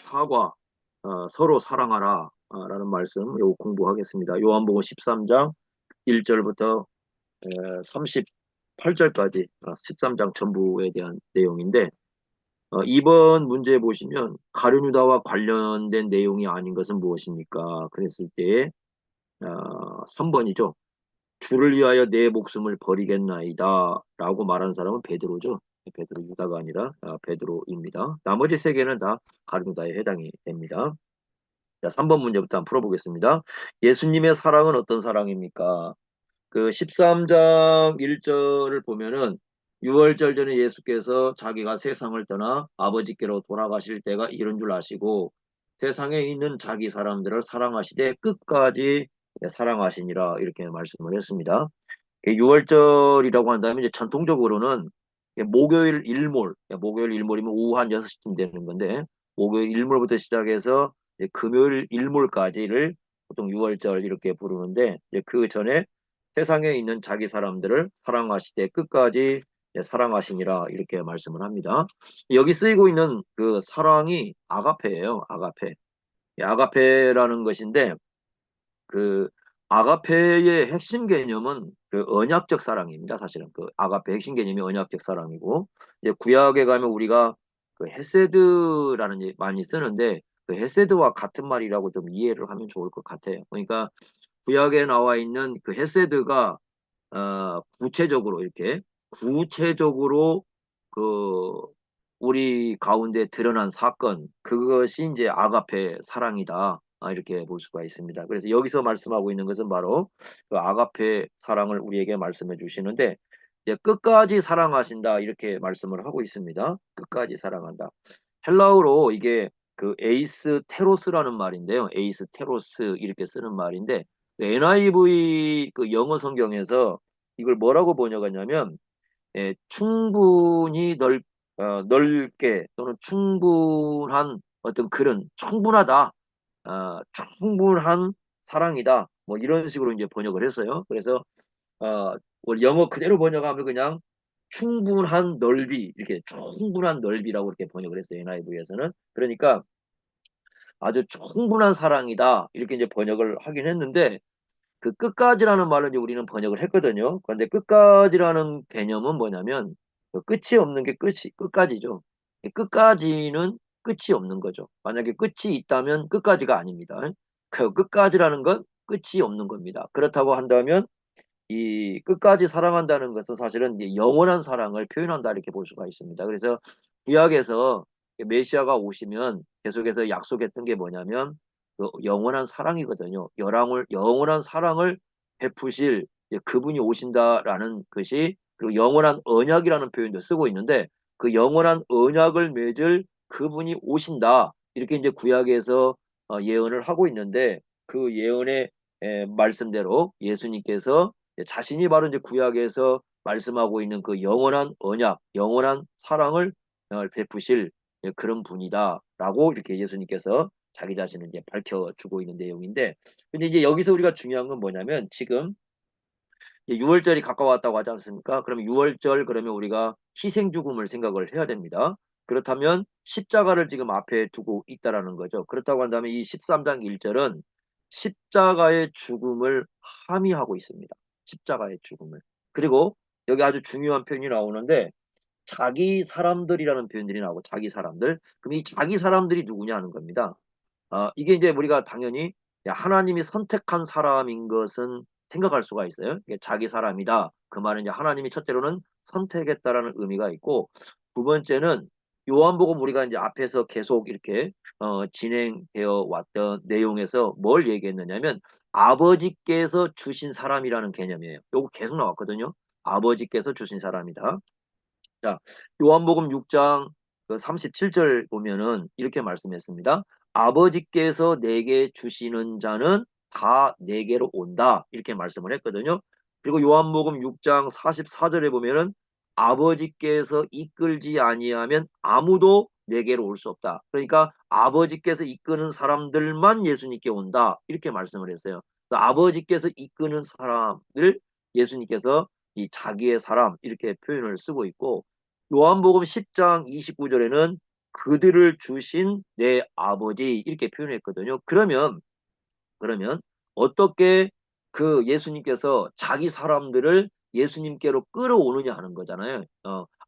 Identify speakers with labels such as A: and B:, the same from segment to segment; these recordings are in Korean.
A: 사과, 서로 사랑하라 라는 말씀 요 공부하겠습니다. 요한복음 13장 1절부터 38절까지 13장 전부에 대한 내용인데 이번 문제 보시면 가룟유다와 관련된 내용이 아닌 것은 무엇입니까? 그랬을 때 3번이죠. 주를 위하여 내 목숨을 버리겠나이다 라고 말한 사람은 베드로죠. 베드로, 유다가 아니라 베드로입니다. 나머지 세 개는 다 가룟유다에 해당이 됩니다. 자, 3번 문제부터 한번 풀어보겠습니다. 예수님의 사랑은 어떤 사랑입니까? 그 13장 1절을 보면은 6월절 전에 예수께서 자기가 세상을 떠나 아버지께로 돌아가실 때가 이른 줄 아시고 세상에 있는 자기 사람들을 사랑하시되 끝까지 사랑하시니라 이렇게 말씀을 했습니다. 6월절이라고 한다면 이제 전통적으로는 목요일 일몰이면 오후 한 6시쯤 되는 건데 목요일 일몰부터 시작해서 이제 금요일 일몰까지를 보통 6월절 이렇게 부르는데 이제 그 전에 세상에 있는 자기 사람들을 사랑하시되 끝까지 사랑하시니라 이렇게 말씀을 합니다. 여기 쓰이고 있는 그 사랑이 아가페예요. 아가페. 아가페라는 것인데 그 아가페의 핵심 개념은 그 언약적 사랑입니다. 사실은 그 아가페 핵심 개념이 언약적 사랑이고 이제 구약에 가면 우리가 그 헤세드라는 많이 쓰는데 그 헤세드와 같은 말이라고 좀 이해를 하면 좋을 것 같아요. 그러니까 구약에 나와 있는 그 헤세드가 구체적으로 이렇게 구체적으로 그 우리 가운데 드러난 사건 그것이 이제 아가페 사랑이다. 이렇게 볼 수가 있습니다. 그래서 여기서 말씀하고 있는 것은 바로 그 아가페 사랑을 우리에게 말씀해 주시는데 이제 끝까지 사랑하신다 이렇게 말씀을 하고 있습니다. 끝까지 사랑한다. 헬라어로 이게 그 에이스 테로스라는 말인데요. 에이스 테로스 이렇게 쓰는 말인데 NIV 그 영어 성경에서 이걸 뭐라고 번역하냐면 충분히 넓게 또는 충분한 어떤 그런 충분하다, 충분한 사랑이다, 뭐 이런 식으로 이제 번역을 했어요. 그래서 원래 영어 그대로 번역하면 그냥 충분한 넓이 이렇게 충분한 넓이라고 이렇게 번역을 했어요. NIV에서는 그러니까 아주 충분한 사랑이다 이렇게 이제 번역을 하긴 했는데 그 끝까지라는 말을 이제 우리는 번역을 했거든요. 그런데 끝까지라는 개념은 뭐냐면 그 끝이 없는 게 끝까지죠. 끝까지는 끝이 없는 거죠. 만약에 끝이 있다면 끝까지가 아닙니다. 그 끝까지라는 건 끝이 없는 겁니다. 그렇다고 한다면 이 끝까지 사랑한다는 것은 사실은 이제 영원한 사랑을 표현한다 이렇게 볼 수가 있습니다. 그래서 구약에서 메시아가 오시면 계속해서 약속했던 게 뭐냐면 그 영원한 사랑이거든요. 영원한 사랑을 베푸실 그분이 오신다라는 것이 그리고 영원한 언약이라는 표현도 쓰고 있는데 그 영원한 언약을 맺을 그분이 오신다 이렇게 이제 구약에서 예언을 하고 있는데 그 예언의 말씀대로 예수님께서 자신이 바로 이제 구약에서 말씀하고 있는 그 영원한 언약, 영원한 사랑을 베푸실 그런 분이다라고 이렇게 예수님께서 자기 자신을 이제 밝혀주고 있는 내용인데, 근데 이제 여기서 우리가 중요한 건 뭐냐면 지금 6월절이 가까웠다고 하지 않습니까? 그러면 6월절 그러면 우리가 희생 죽음을 생각을 해야 됩니다. 그렇다면 십자가를 지금 앞에 두고 있다라는 거죠. 그렇다고 한다면 이 13장 1절은 십자가의 죽음을 함의하고 있습니다. 십자가의 죽음을. 그리고 여기 아주 중요한 표현이 나오는데 자기 사람들이라는 표현들이 나오고 자기 사람들. 그럼 이 자기 사람들이 누구냐 하는 겁니다. 이게 이제 우리가 당연히 하나님이 선택한 사람인 것은 생각할 수가 있어요. 이게 자기 사람이다. 그 말은 이제 하나님이 첫째로는 선택했다라는 의미가 있고, 두 번째는 요한복음 우리가 이제 앞에서 계속 이렇게 진행되어 왔던 내용에서 뭘 얘기했느냐면 아버지께서 주신 사람이라는 개념이에요. 요거 계속 나왔거든요. 아버지께서 주신 사람이다. 자, 요한복음 6장 그 37절 보면은 이렇게 말씀했습니다. 아버지께서 내게 주시는 자는 다 내게로 온다. 이렇게 말씀을 했거든요. 그리고 요한복음 6장 44절에 보면은 아버지께서 이끌지 아니하면 아무도 내게로 올 수 없다. 그러니까 아버지께서 이끄는 사람들만 예수님께 온다. 이렇게 말씀을 했어요. 그러니까 아버지께서 이끄는 사람을 예수님께서 이 자기의 사람 이렇게 표현을 쓰고 있고 요한복음 10장 29절에는 그들을 주신 내 아버지 이렇게 표현했거든요. 그러면 어떻게 그 예수님께서 자기 사람들을 예수님께로 끌어오느냐 하는 거잖아요.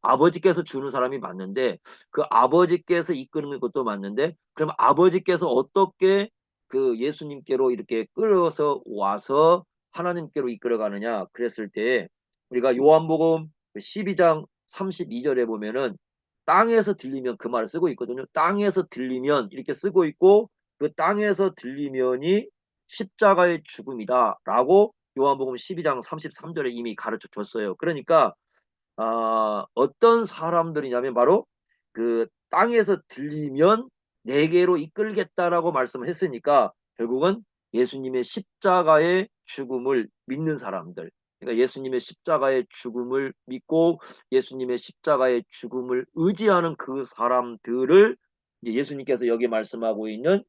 A: 아버지께서 주는 사람이 맞는데 그 아버지께서 이끄는 것도 맞는데 그럼 아버지께서 어떻게 그 예수님께로 이렇게 끌어서 와서 하나님께로 이끌어 가느냐 그랬을 때 우리가 요한복음 12장 32절에 보면은 땅에서 들리면 그 말을 쓰고 있거든요. 땅에서 들리면 이렇게 쓰고 있고 그 땅에서 들리면이 십자가의 죽음이다라고 요한복음 12장 33절에 이미 가르쳐 줬어요. 그러니까 어떤 사람들이냐면 바로 그 땅에서 들리면 내게로 이끌겠다라고 말씀을 했으니까 결국은 예수님의 십자가의 죽음을 믿는 사람들. 그러니까 예수님의 십자가의 죽음을 믿고 예수님의 십자가의 죽음을 의지하는 그 사람들을 이제 예수님께서 여기 말씀하고 있는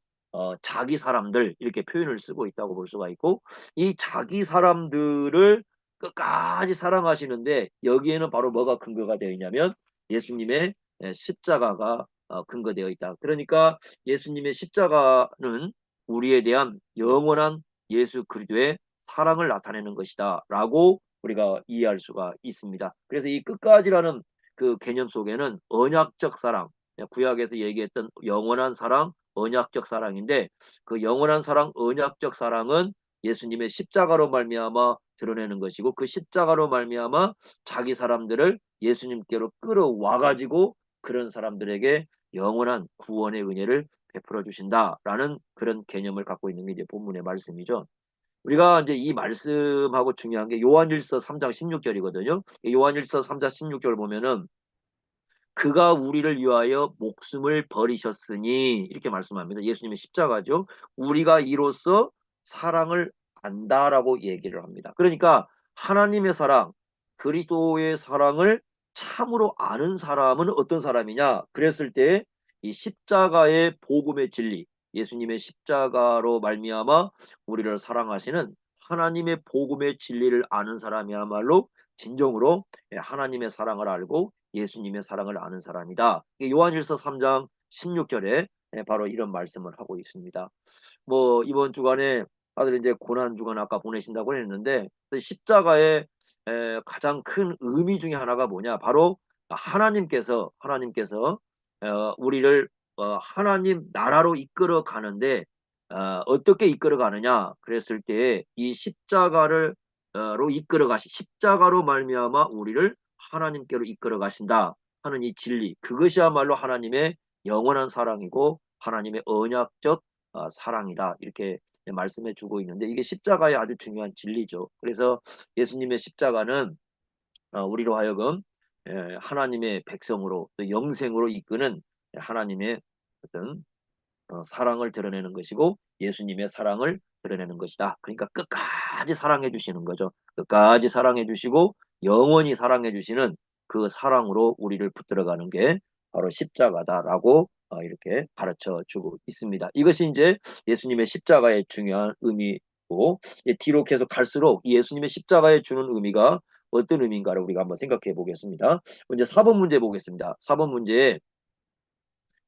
A: 자기 사람들 이렇게 표현을 쓰고 있다고 볼 수가 있고 이 자기 사람들을 끝까지 사랑하시는데 여기에는 바로 뭐가 근거가 되어 있냐면 예수님의 십자가가 근거되어 있다. 그러니까 예수님의 십자가는 우리에 대한 영원한 예수 그리스도의 사랑을 나타내는 것이다 라고 우리가 이해할 수가 있습니다. 그래서 이 끝까지라는 그 개념 속에는 언약적 사랑, 구약에서 얘기했던 영원한 사랑, 언약적 사랑인데 그 영원한 사랑, 언약적 사랑은 예수님의 십자가로 말미암아 드러내는 것이고 그 십자가로 말미암아 자기 사람들을 예수님께로 끌어와 가지고 그런 사람들에게 영원한 구원의 은혜를 베풀어 주신다라는 그런 개념을 갖고 있는 게 이제 본문의 말씀이죠. 우리가 이제 이 말씀하고 중요한 게 요한일서 3장 16절이거든요. 요한일서 3장 16절 보면은 그가 우리를 위하여 목숨을 버리셨으니 이렇게 말씀합니다. 예수님의 십자가죠. 우리가 이로써 사랑을 안다라고 얘기를 합니다. 그러니까 하나님의 사랑, 그리스도의 사랑을 참으로 아는 사람은 어떤 사람이냐? 그랬을 때 이 십자가의 복음의 진리, 예수님의 십자가로 말미암아 우리를 사랑하시는 하나님의 복음의 진리를 아는 사람이야말로 진정으로 하나님의 사랑을 알고 예수님의 사랑을 아는 사람이다. 요한일서 3장 16절에 바로 이런 말씀을 하고 있습니다. 뭐 이번 주간에 다들 이제 고난 주간 아까 보내신다고 했는데 십자가의 가장 큰 의미 중에 하나가 뭐냐? 바로 하나님께서 우리를 하나님 나라로 이끌어 가는데 어떻게 이끌어 가느냐? 그랬을 때 이 십자가를 로 이끌어 가시 십자가로 말미암아 우리를 하나님께로 이끌어 가신다 하는 이 진리 그것이야말로 하나님의 영원한 사랑이고 하나님의 언약적 사랑이다 이렇게 말씀해 주고 있는데 이게 십자가의 아주 중요한 진리죠. 그래서 예수님의 십자가는 우리로 하여금 하나님의 백성으로 또 영생으로 이끄는 하나님의 어떤 사랑을 드러내는 것이고 예수님의 사랑을 드러내는 것이다. 그러니까 끝까지 사랑해 주시는 거죠. 끝까지 사랑해 주시고 영원히 사랑해 주시는 그 사랑으로 우리를 붙들어가는 게 바로 십자가다라고 이렇게 가르쳐 주고 있습니다. 이것이 이제 예수님의 십자가의 중요한 의미고 뒤로 계속 갈수록 예수님의 십자가에 주는 의미가 어떤 의미인가를 우리가 한번 생각해 보겠습니다. 먼저 4번 문제 보겠습니다. 4번 문제에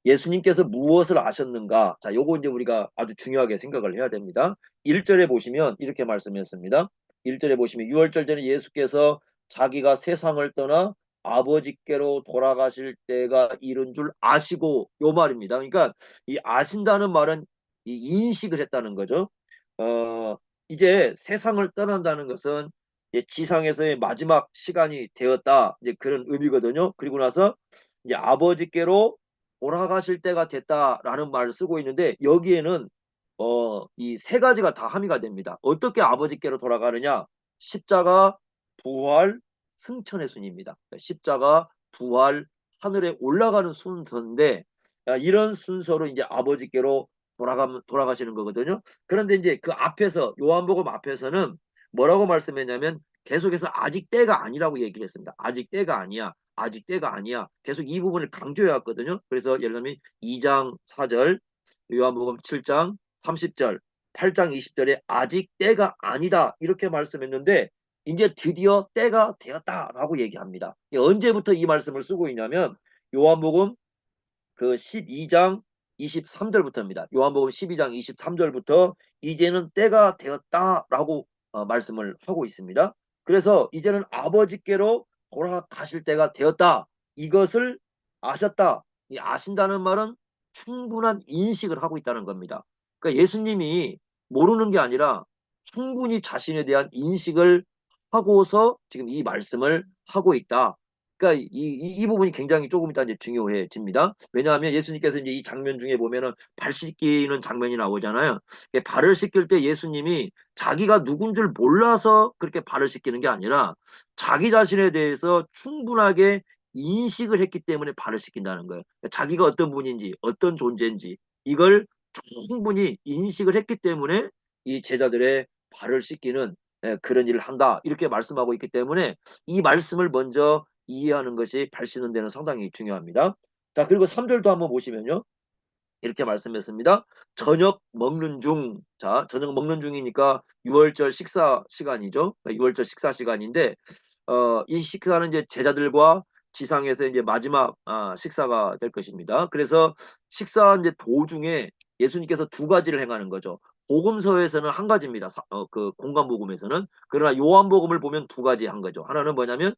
A: 예수님께서 무엇을 아셨는가? 자, 요거 이제 우리가 아주 중요하게 생각을 해야 됩니다. 1절에 보시면 이렇게 말씀했습니다. 1절에 보시면 6월절 전에 예수께서 자기가 세상을 떠나 아버지께로 돌아가실 때가 이른 줄 아시고 요 말입니다. 그러니까 이 아신다는 말은 이 인식을 했다는 거죠. 어, 이제 세상을 떠난다는 것은 이제 지상에서의 마지막 시간이 되었다. 이제 그런 의미거든요. 그리고 나서 이제 아버지께로 돌아가실 때가 됐다라는 말을 쓰고 있는데 여기에는 이 세 가지가 다 함의가 됩니다. 어떻게 아버지께로 돌아가느냐? 십자가, 부활, 승천의 순입니다. 십자가, 부활, 하늘에 올라가는 순서인데 이런 순서로 이제 아버지께로 돌아가시는 거거든요. 그런데 이제 그 앞에서 요한복음 앞에서는 뭐라고 말씀했냐면 계속해서 아직 때가 아니라고 얘기를 했습니다. 아직 때가 아니야. 아직 때가 아니야. 계속 이 부분을 강조해 왔거든요. 그래서 예를 들면 2장 4절, 요한복음 7장 30절, 8장 20절에 아직 때가 아니다. 이렇게 말씀했는데 이제 드디어 때가 되었다라고 얘기합니다. 언제부터 이 말씀을 쓰고 있냐면 요한복음 그 12장 23절부터입니다. 요한복음 12장 23절부터 이제는 때가 되었다라고 말씀을 하고 있습니다. 그래서 이제는 아버지께로 돌아가실 때가 되었다. 이것을 아셨다. 이 아신다는 말은 충분한 인식을 하고 있다는 겁니다. 그러니까 예수님이 모르는 게 아니라 충분히 자신에 대한 인식을 하고서 지금 이 말씀을 하고 있다. 그러니까 이 부분이 굉장히 조금 이따 이제 중요해집니다. 왜냐하면 예수님께서 이제 이 장면 중에 보면은 발 씻기는 장면이 나오잖아요. 발을 씻길 때 예수님이 자기가 누군 줄 몰라서 그렇게 발을 씻기는 게 아니라 자기 자신에 대해서 충분하게 인식을 했기 때문에 발을 씻긴다는 거예요. 그러니까 자기가 어떤 분인지, 어떤 존재인지 이걸 충분히 인식을 했기 때문에 이 제자들의 발을 씻기는 그런 일을 한다. 이렇게 말씀하고 있기 때문에 이 말씀을 먼저 이해하는 것이 발 씻는 데는 상당히 중요합니다. 자, 그리고 3절도 한번 보시면요. 이렇게 말씀했습니다. 저녁 먹는 중. 자, 저녁 먹는 중이니까 6월절 식사 시간이죠. 6월절 식사 시간인데, 이 식사는 이제 제자들과 지상에서 이제 마지막 식사가 될 것입니다. 그래서 식사 이제 도중에 예수님께서 두 가지를 행하는 거죠. 복음서에서는 한 가지입니다. 그 공간복음에서는. 그러나 요한복음을 보면 두 가지 한 거죠. 하나는 뭐냐면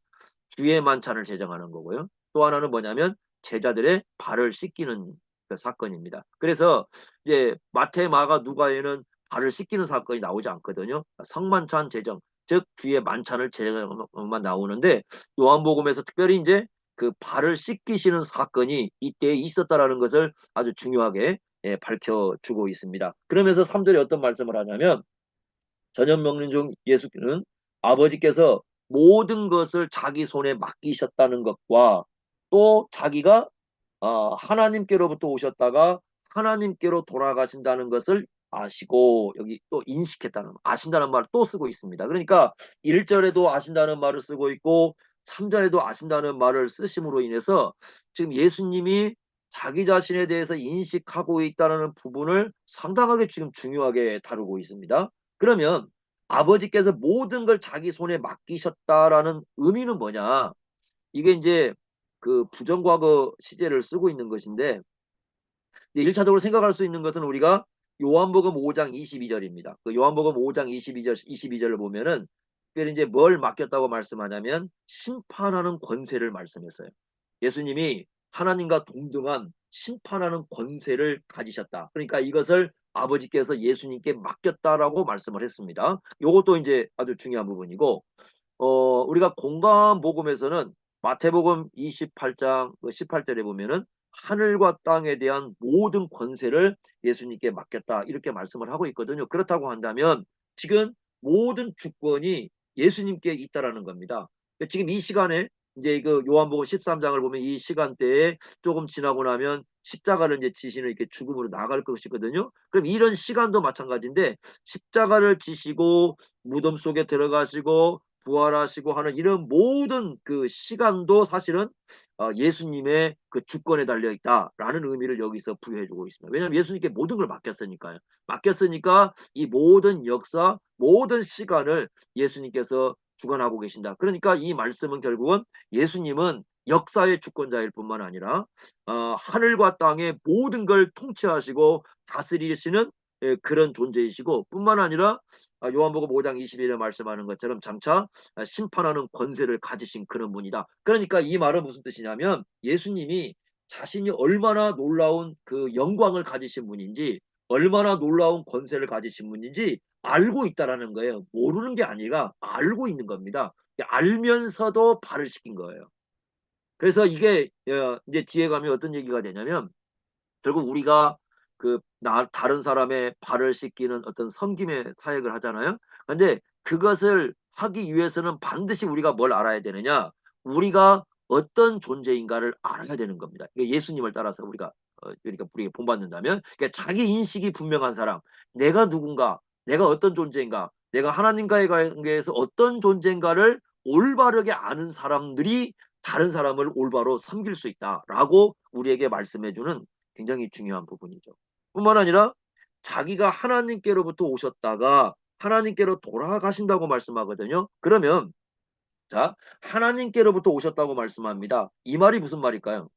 A: 주의 만찬을 제정하는 거고요. 또 하나는 뭐냐면 제자들의 발을 씻기는 그 사건입니다. 그래서 이제 마태, 마가, 누가에는 발을 씻기는 사건이 나오지 않거든요. 성만찬 제정, 즉 주의 만찬을 제정만 나오는데 요한복음에서 특별히 이제 그 발을 씻기시는 사건이 이때 있었다라는 것을 아주 중요하게 밝혀주고 있습니다. 그러면서 3절에 어떤 말씀을 하냐면 저녁 먹는 중 예수는 아버지께서 모든 것을 자기 손에 맡기셨다는 것과 또 자기가 하나님께로부터 오셨다가 하나님께로 돌아가신다는 것을 아시고 여기 또 인식했다는 아신다는 말을 또 쓰고 있습니다. 그러니까 1절에도 아신다는 말을 쓰고 있고 3절에도 아신다는 말을 쓰심으로 인해서 지금 예수님이 자기 자신에 대해서 인식하고 있다는 부분을 상당하게 지금 중요하게 다루고 있습니다. 그러면 아버지께서 모든 걸 자기 손에 맡기셨다라는 의미는 뭐냐? 이게 이제 그 부정과거 시제를 쓰고 있는 것인데 1차적으로 생각할 수 있는 것은 우리가 요한복음 5장 22절입니다. 그 요한복음 5장 22절을 보면은 특별히 이제 뭘 맡겼다고 말씀하냐면 심판하는 권세를 말씀했어요. 예수님이 하나님과 동등한 심판하는 권세를 가지셨다. 그러니까 이것을 아버지께서 예수님께 맡겼다라고 말씀을 했습니다. 이것도 이제 아주 중요한 부분이고 우리가 공간 복음에서는 마태복음 28장 18절에 보면은 하늘과 땅에 대한 모든 권세를 예수님께 맡겼다 이렇게 말씀을 하고 있거든요. 그렇다고 한다면 지금 모든 주권이 예수님께 있다라는 겁니다. 지금 이 시간에 이제 그 요한복음 13장을 보면 이 시간대에 조금 지나고 나면 십자가를 이제 지시는 이렇게 죽음으로 나갈 것이거든요. 그럼 이런 시간도 마찬가지인데 십자가를 지시고 무덤 속에 들어가시고 부활하시고 하는 이런 모든 그 시간도 사실은 예수님의 그 주권에 달려 있다라는 의미를 여기서 부여해주고 있습니다. 왜냐하면 예수님께 모든 걸 맡겼으니까요. 맡겼으니까 이 모든 역사, 모든 시간을 예수님께서 주관하고 계신다. 그러니까 이 말씀은 결국은 예수님은 역사의 주권자일 뿐만 아니라 하늘과 땅의 모든 걸 통치하시고 다스리시는 그런 존재이시고 뿐만 아니라 요한복음 5장 21에 말씀하는 것처럼 장차 심판하는 권세를 가지신 그런 분이다. 그러니까 이 말은 무슨 뜻이냐면 예수님이 자신이 얼마나 놀라운 그 영광을 가지신 분인지 얼마나 놀라운 권세를 가지신 분인지 알고 있다라는 거예요. 모르는 게 아니라 알고 있는 겁니다. 알면서도 발을 시킨 거예요. 그래서 이게 이제 뒤에 가면 어떤 얘기가 되냐면 결국 우리가 다른 사람의 발을 씻기는 어떤 섬김의 사역을 하잖아요. 근데 그것을 하기 위해서는 반드시 우리가 뭘 알아야 되느냐? 우리가 어떤 존재인가를 알아야 되는 겁니다. 예수님을 따라서 그러니까 우리가 본받는다면 그러니까 자기 인식이 분명한 사람, 내가 누군가, 내가 어떤 존재인가, 내가 하나님과의 관계에서 어떤 존재인가를 올바르게 아는 사람들이 다른 사람을 올바로 섬길 수 있다라고 우리에게 말씀해주는 굉장히 중요한 부분이죠. 뿐만 아니라 자기가 하나님께로부터 오셨다가 하나님께로 돌아가신다고 말씀하거든요. 그러면 자 하나님께로부터 오셨다고 말씀합니다. 이 말이 무슨 말일까요?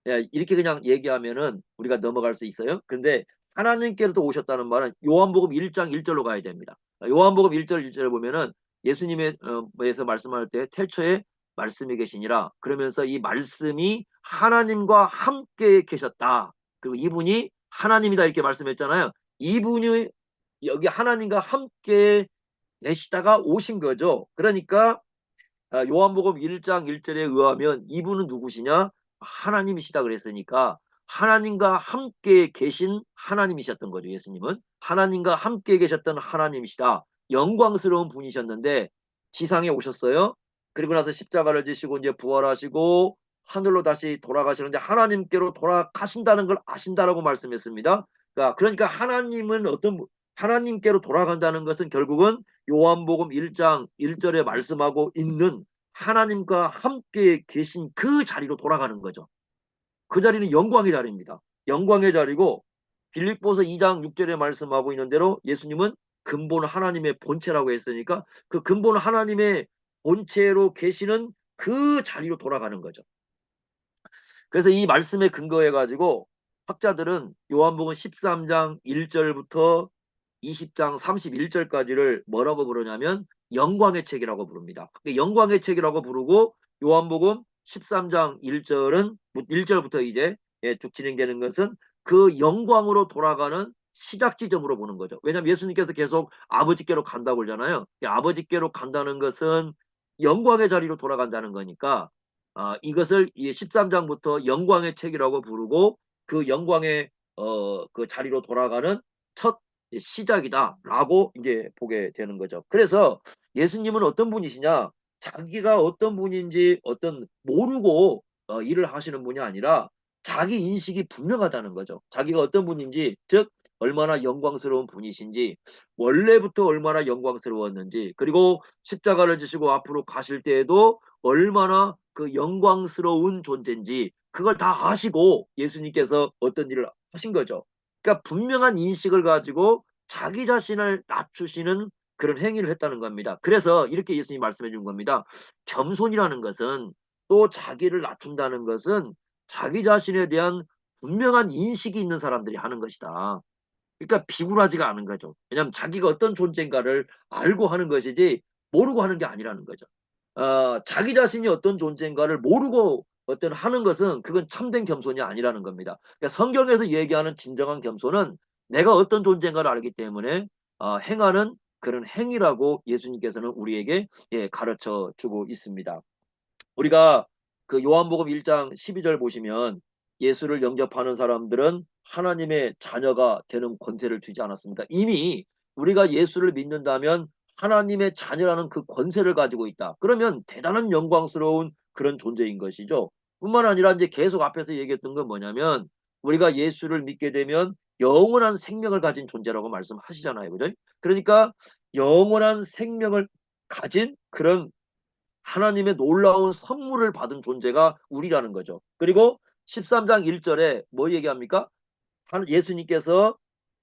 A: 예, 이렇게 그냥 얘기하면은 우리가 넘어갈 수 있어요. 근데 하나님께로도 오셨다는 말은 요한복음 1장 1절로 가야 됩니다. 요한복음 1절 1절에 보면은 예수님의 에서 말씀할 때 태초에 말씀이 계시니라 그러면서 이 말씀이 하나님과 함께 계셨다. 그리고 이분이 하나님이다 이렇게 말씀했잖아요. 이분이 여기 하나님과 함께 계시다가 오신 거죠. 그러니까 요한복음 1장 1절에 의하면 이분은 누구시냐? 하나님이시다 그랬으니까 하나님과 함께 계신 하나님이셨던 거죠. 예수님은 하나님과 함께 계셨던 하나님이시다. 영광스러운 분이셨는데 지상에 오셨어요. 그리고 나서 십자가를 지시고 이제 부활하시고 하늘로 다시 돌아가시는데 하나님께로 돌아가신다는 걸 아신다라고 말씀했습니다. 그러니까 하나님은 하나님께로 돌아간다는 것은 결국은 요한복음 1장 1절에 말씀하고 있는 하나님과 함께 계신 그 자리로 돌아가는 거죠. 그 자리는 영광의 자리입니다. 영광의 자리고 빌립보서 2장 6절에 말씀하고 있는 대로 예수님은 근본 하나님의 본체라고 했으니까 그 근본 하나님의 본체로 계시는 그 자리로 돌아가는 거죠. 그래서 이 말씀에 근거해 가지고 학자들은 요한복음 13장 1절부터 20장 31절까지를 뭐라고 부르냐면 영광의 책이라고 부릅니다. 영광의 책이라고 부르고 요한복음 13장 1절은 1절부터 이제 쭉 진행되는 것은 그 영광으로 돌아가는 시작 지점으로 보는 거죠. 왜냐하면 예수님께서 계속 아버지께로 간다고 그러잖아요. 아버지께로 간다는 것은 영광의 자리로 돌아간다는 거니까 이것을 13장부터 영광의 책이라고 부르고 그 영광의 그 자리로 돌아가는 첫 시작이다라고 이제 보게 되는 거죠. 그래서 예수님은 어떤 분이시냐? 자기가 어떤 분인지 모르고 일을 하시는 분이 아니라 자기 인식이 분명하다는 거죠. 자기가 어떤 분인지, 즉 얼마나 영광스러운 분이신지, 원래부터 얼마나 영광스러웠는지, 그리고 십자가를 지시고 앞으로 가실 때에도 얼마나 그 영광스러운 존재인지 그걸 다 아시고 예수님께서 어떤 일을 하신 거죠. 그러니까 분명한 인식을 가지고 자기 자신을 낮추시는 그런 행위를 했다는 겁니다. 그래서 이렇게 예수님이 말씀해 준 겁니다. 겸손이라는 것은 또 자기를 낮춘다는 것은 자기 자신에 대한 분명한 인식이 있는 사람들이 하는 것이다. 그러니까 비굴하지가 않은 거죠. 왜냐하면 자기가 어떤 존재인가를 알고 하는 것이지 모르고 하는 게 아니라는 거죠. 자기 자신이 어떤 존재인가를 모르고 하는 것은 그건 참된 겸손이 아니라는 겁니다. 그러니까 성경에서 얘기하는 진정한 겸손은 내가 어떤 존재인가를 알기 때문에 행하는 그런 행위라고 예수님께서는 우리에게 가르쳐 주고 있습니다. 우리가 그 요한복음 1장 12절 보시면 예수를 영접하는 사람들은 하나님의 자녀가 되는 권세를 주지 않았습니까? 이미 우리가 예수를 믿는다면 하나님의 자녀라는 그 권세를 가지고 있다. 그러면 대단한 영광스러운 그런 존재인 것이죠. 뿐만 아니라 이제 계속 앞에서 얘기했던 건 뭐냐면 우리가 예수를 믿게 되면 영원한 생명을 가진 존재라고 말씀하시잖아요. 그죠? 그러니까 영원한 생명을 가진 그런 하나님의 놀라운 선물을 받은 존재가 우리라는 거죠. 그리고 13장 1절에 뭐 얘기합니까? 예수님께서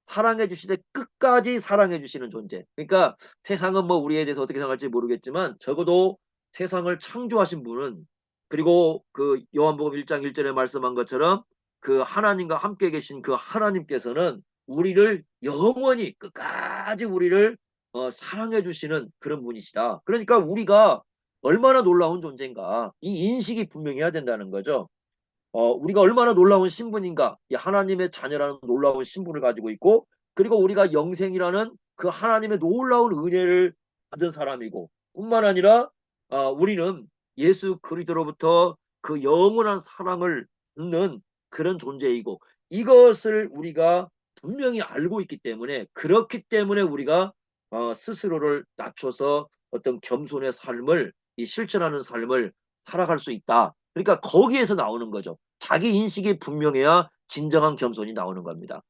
A: 사랑해 주시되 끝까지 사랑해 주시는 존재. 그러니까 세상은 뭐 우리에 대해서 어떻게 생각할지 모르겠지만 적어도 세상을 창조하신 분은 그리고 그 요한복음 1장 1절에 말씀한 것처럼 그 하나님과 함께 계신 그 하나님께서는 우리를 영원히 끝까지 우리를 사랑해 주시는 그런 분이시다. 그러니까 우리가 얼마나 놀라운 존재인가 이 인식이 분명해야 된다는 거죠. 우리가 얼마나 놀라운 신분인가, 이 하나님의 자녀라는 놀라운 신분을 가지고 있고, 그리고 우리가 영생이라는 그 하나님의 놀라운 은혜를 받은 사람이고, 뿐만 아니라 우리는 예수 그리스도로부터 그 영원한 사랑을 받는 그런 존재이고, 이것을 우리가 분명히 알고 있기 때문에, 그렇기 때문에 우리가 스스로를 낮춰서 어떤 겸손의 삶을 이 실천하는 삶을 살아갈 수 있다. 그러니까 거기에서 나오는 거죠. 자기 인식이 분명해야 진정한 겸손이 나오는 겁니다.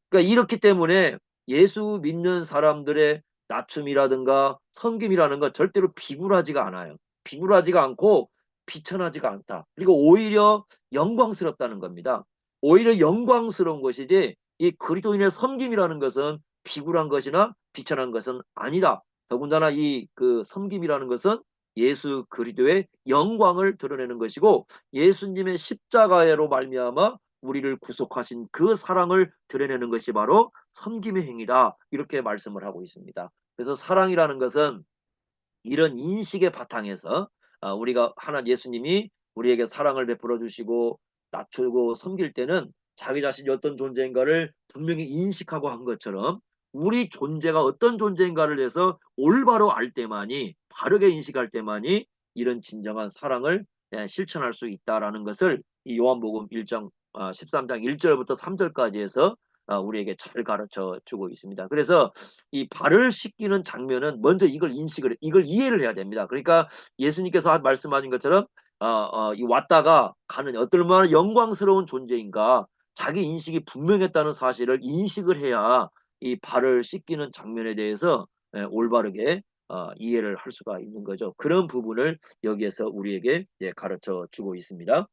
A: 그러니까 이렇기 때문에 예수 믿는 사람들의 낮춤이라든가 섬김이라는 건 절대로 비굴하지가 않아요. 비굴하지가 않고 비천하지가 않다. 그리고 오히려 영광스럽다는 겁니다. 오히려 영광스러운 것이지 이 그리스도인의 섬김이라는 것은 비굴한 것이나 비천한 것은 아니다. 더군다나 이 그 섬김이라는 것은 예수 그리스도의 영광을 드러내는 것이고 예수님의 십자가로 말미암아 우리를 구속하신 그 사랑을 드러내는 것이 바로 섬김의 행위다. 이렇게 말씀을 하고 있습니다. 그래서 사랑이라는 것은 이런 인식의 바탕에서 우리가 하나 예수님이 우리에게 사랑을 베풀어 주시고 낮추고 섬길 때는 자기 자신이 어떤 존재인가를 분명히 인식하고 한 것처럼 우리 존재가 어떤 존재인가를 해서 올바로 알 때만이 바르게 인식할 때만이 이런 진정한 사랑을 실천할 수 있다라는 것을 이 요한복음 1장 13장 1절부터 3절까지 해서 우리에게 잘 가르쳐 주고 있습니다. 그래서 이 발을 씻기는 장면은 먼저 이걸 이해를 해야 됩니다. 그러니까 예수님께서 말씀하신 것처럼 이 왔다가 가는 얼마나 영광스러운 존재인가 자기 인식이 분명했다는 사실을 인식을 해야 이 발을 씻기는 장면에 대해서 올바르게 이해를 할 수가 있는 거죠. 그런 부분을 여기에서 우리에게 가르쳐 주고 있습니다.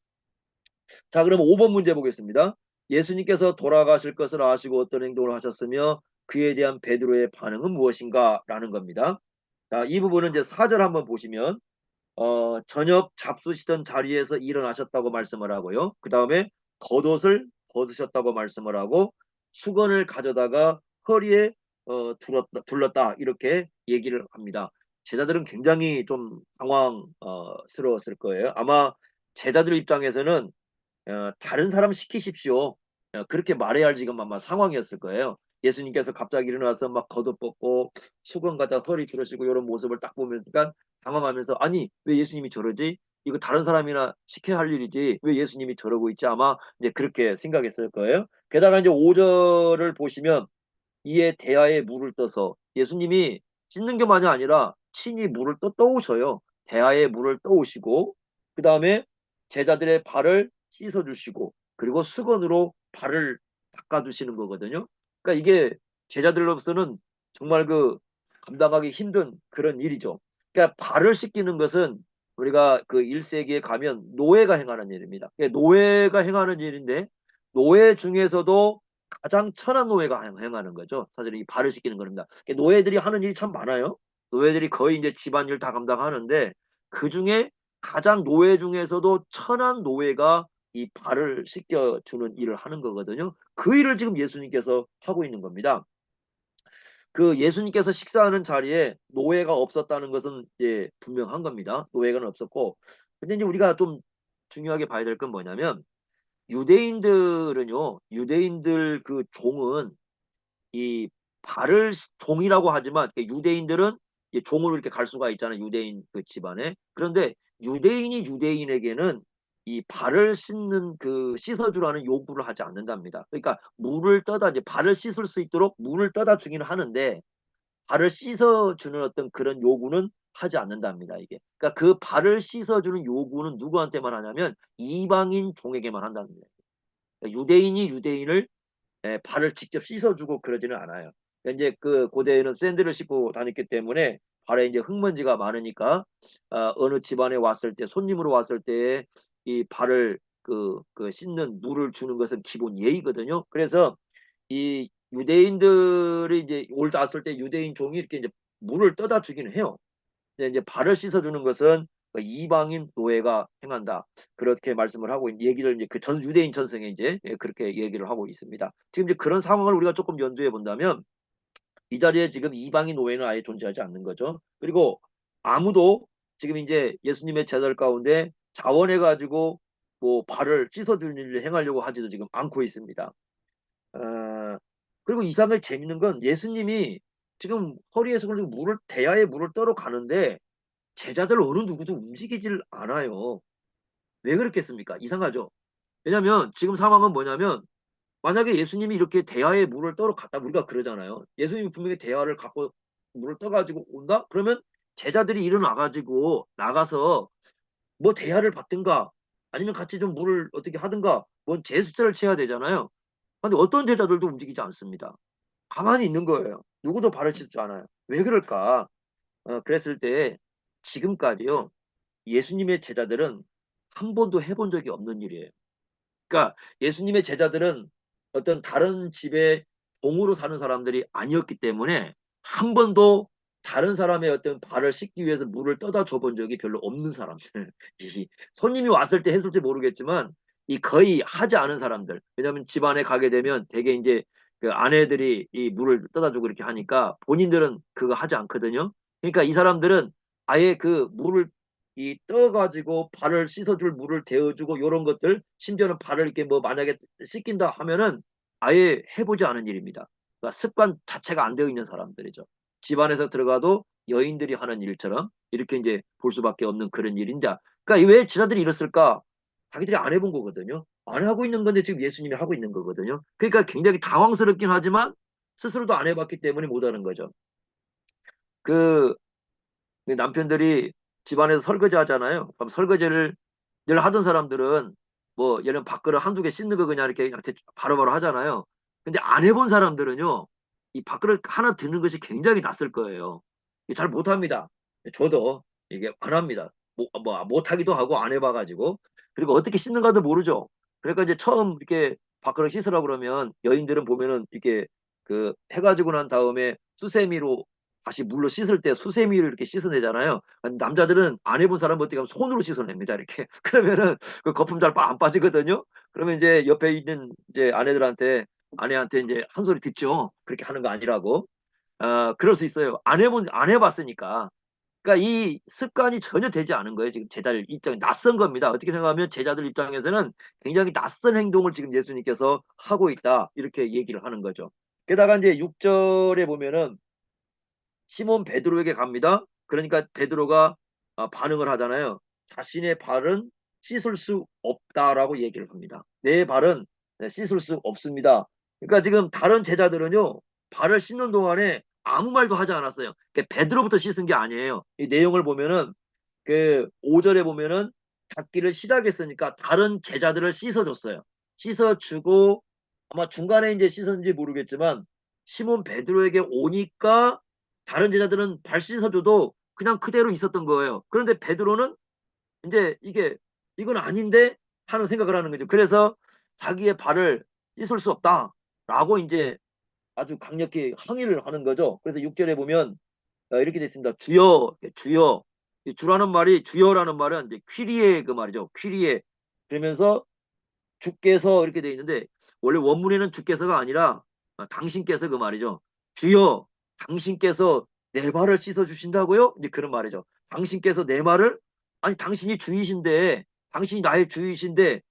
A: 자, 그럼 5번 문제 보겠습니다. 예수님께서 돌아가실 것을 아시고 어떤 행동을 하셨으며 그에 대한 베드로의 반응은 무엇인가? 라는 겁니다. 자, 이 부분은 이제 4절 한번 보시면 저녁 잡수시던 자리에서 일어나셨다고 말씀을 하고요. 그 다음에 겉옷을 벗으셨다고 말씀을 하고 수건을 가져다가 허리에 둘렀다 이렇게 얘기를 합니다. 제자들은 굉장히 좀 당황스러웠을 거예요. 아마 제자들 입장에서는 다른 사람 시키십시오. 그렇게 말해야 할 지금 아마 상황이었을 거예요. 예수님께서 갑자기 일어나서 막 겉옷벗고 수건 갖다 허리 줄으시고 이런 모습을 딱 보면 그러니까 당황하면서 아니 왜 예수님이 저러지? 이거 다른 사람이나 시켜야 할 일이지 왜 예수님이 저러고 있지? 아마 이제 그렇게 생각했을 거예요. 게다가 이제 5절을 보시면 이에 대야에 물을 떠서 예수님이 씻는 것만이 아니라 친히 물을 떠오셔요. 대야에 물을 떠오시고 그 다음에 제자들의 발을 씻어주시고 그리고 수건으로 발을 닦아주시는 거거든요. 그러니까 이게 제자들로서는 정말 그 감당하기 힘든 그런 일이죠. 그러니까 발을 씻기는 것은 우리가 그 1세기에 가면 노예가 행하는 일입니다. 그러니까 노예가 행하는 일인데 노예 중에서도 가장 천한 노예가 행하는 거죠. 사실 이 발을 씻기는 겁니다. 노예들이 하는 일이 참 많아요. 노예들이 거의 이제 집안일 다 감당하는데 그 중에 가장 노예 중에서도 천한 노예가 이 발을 씻겨주는 일을 하는 거거든요. 그 일을 지금 예수님께서 하고 있는 겁니다. 그 예수님께서 식사하는 자리에 노예가 없었다는 것은 이제 분명한 겁니다. 노예가 없었고. 근데 이제 우리가 좀 중요하게 봐야 될 건 뭐냐면 유대인들은요, 유대인들 그 종은 이 발을 종이라고 하지만 유대인들은 종으로 이렇게 갈 수가 있잖아요. 유대인 그 집안에. 그런데 유대인이 유대인에게는 이 발을 씻는 그 씻어주라는 요구를 하지 않는답니다. 그러니까 물을 떠다 이제 발을 씻을 수 있도록 물을 떠다 주기는 하는데 발을 씻어주는 어떤 그런 요구는 하지 않는답니다. 이게. 그러니까 그 발을 씻어주는 요구는 누구한테만 하냐면 이방인 종에게만 한답니다. 그러니까 유대인이 유대인을 발을 직접 씻어주고 그러지는 않아요. 그러니까 이제 그 고대에는 샌들을 신고 다녔기 때문에 발에 이제 흙먼지가 많으니까 어느 집안에 왔을 때 손님으로 왔을 때 이 발을 그 씻는 물을 주는 것은 기본 예의거든요. 그래서 이 유대인들이 이제 올 왔을 때 유대인 종이 이렇게 이제 물을 떠다 주기는 해요. 근데 이제 발을 씻어주는 것은 그 이방인 노예가 행한다. 그렇게 말씀을 하고 얘기를 이제 그 전 유대인 전승에 이제 그렇게 얘기를 하고 있습니다. 지금 이제 그런 상황을 우리가 조금 연두해 본다면 이 자리에 지금 이방인 노예는 아예 존재하지 않는 거죠. 그리고 아무도 지금 이제 예수님의 제자들 가운데 자원해 가지고 뭐 발을 씻어주는 일을 행하려고 하지도 지금 않고 있습니다. 어, 그리고 이상하게 재밌는 건 예수님이 지금 허리에서 그리고 대야에 물을 떠러 가는데 제자들 어느 누구도 움직이질 않아요. 왜 그렇겠습니까? 이상하죠? 왜냐면 지금 상황은 뭐냐면 만약에 예수님이 이렇게 대야에 물을 떠러 갔다 우리가 그러잖아요. 예수님이 분명히 대야를 갖고 물을 떠가지고 온다? 그러면 제자들이 일어나가지고 나가서 뭐 대야를 받든가 아니면 같이 좀 물을 어떻게 하든가 뭔 제스처를 취해야 되잖아요. 근데 어떤 제자들도 움직이지 않습니다. 가만히 있는 거예요. 누구도 발을 씻지 않아요. 왜 그럴까? 그랬을 때 지금까지요. 예수님의 제자들은 한 번도 해본 적이 없는 일이에요. 그러니까 예수님의 제자들은 어떤 다른 집에 종으로 사는 사람들이 아니었기 때문에 한 번도 다른 사람의 어떤 발을 씻기 위해서 물을 떠다 줘 본 적이 별로 없는 사람들. 이 손님이 왔을 때 했을지 모르겠지만 이 거의 하지 않은 사람들. 왜냐하면 집안에 가게 되면 대개 이제 그 아내들이 이 물을 떠다 주고 이렇게 하니까 본인들은 그거 하지 않거든요. 그러니까 이 사람들은 아예 그 물을 이 떠가지고 발을 씻어줄 물을 데워주고 요런 것들 심지어는 발을 이렇게 뭐 만약에 씻긴다 하면은 아예 해보지 않은 일입니다. 그러니까 습관 자체가 안 되어 있는 사람들이죠. 집안에서 들어가도 여인들이 하는 일처럼 이렇게 이제 볼 수밖에 없는 그런 일인데, 그러니까 왜 제자들이 이랬을까? 자기들이 안 해본 거거든요. 안 하고 있는 건데 지금 예수님이 하고 있는 거거든요. 그러니까 굉장히 당황스럽긴 하지만 스스로도 안 해봤기 때문에 못하는 거죠. 그 남편들이 집안에서 설거지 하잖아요. 그럼 설거지를 늘 하던 사람들은 뭐 예를 들면 밥그릇 한두 개 씻는 거 그냥 이렇게 바로바로 하잖아요. 근데 안 해본 사람들은요, 이 밥그릇 하나 드는 것이 굉장히 낯설 거예요. 잘 못합니다. 저도 이게 안 합니다. 못하기도 하고 안 해봐가지고. 그리고 어떻게 씻는가도 모르죠. 그러니까 이제 처음 이렇게 밥그릇 씻으라 그러면 여인들은 보면은 이렇게 그 해가지고 난 다음에 수세미로 다시 물로 씻을 때 수세미를 이렇게 씻어내잖아요. 남자들은 안 해본 사람 어떻게 하면 손으로 씻어냅니다. 이렇게. 그러면은 그 거품 잘 안 빠지거든요. 그러면 이제 옆에 있는 이제 아내한테 이제 한 소리 듣죠. 그렇게 하는 거 아니라고. 그럴 수 있어요. 안 해봤으니까. 그러니까 이 습관이 전혀 되지 않은 거예요. 지금 제자들 입장에 낯선 겁니다. 어떻게 생각하면 제자들 입장에서는 굉장히 낯선 행동을 지금 예수님께서 하고 있다. 이렇게 얘기를 하는 거죠. 게다가 이제 6절에 보면은 시몬 베드로에게 갑니다. 그러니까 베드로가 반응을 하잖아요. 자신의 발은 씻을 수 없다라고 얘기를 합니다. 내 발은 씻을 수 없습니다. 그러니까 지금 다른 제자들은요, 발을 씻는 동안에 아무 말도 하지 않았어요. 그러니까 베드로부터 씻은 게 아니에요. 이 내용을 보면은 그 5절에 보면은 닦기를 시작했으니까 다른 제자들을 씻어줬어요. 씻어주고 아마 중간에 이제 씻었는지 모르겠지만 시몬 베드로에게 오니까 다른 제자들은 발 씻어줘도 그냥 그대로 있었던 거예요. 그런데 베드로는 이제 이건 아닌데 하는 생각을 하는 거죠. 그래서 자기의 발을 씻을 수 없다라고 이제 아주 강력히 항의를 하는 거죠. 그래서 6절에 보면 이렇게 되어 있습니다. 주여, 주여. 이 주라는 말이 주여라는 말은 이제 퀴리에 그 말이죠. 퀴리에. 그러면서 주께서 이렇게 되어 있는데 원래 원문에는 주께서가 아니라 당신께서 그 말이죠. 주여, 당신께서 내 발을 씻어 주신다고요? 이제 그런 말이죠. 당신께서 내 말을 아니 당신이 주이신데 당신이 나의 주이신데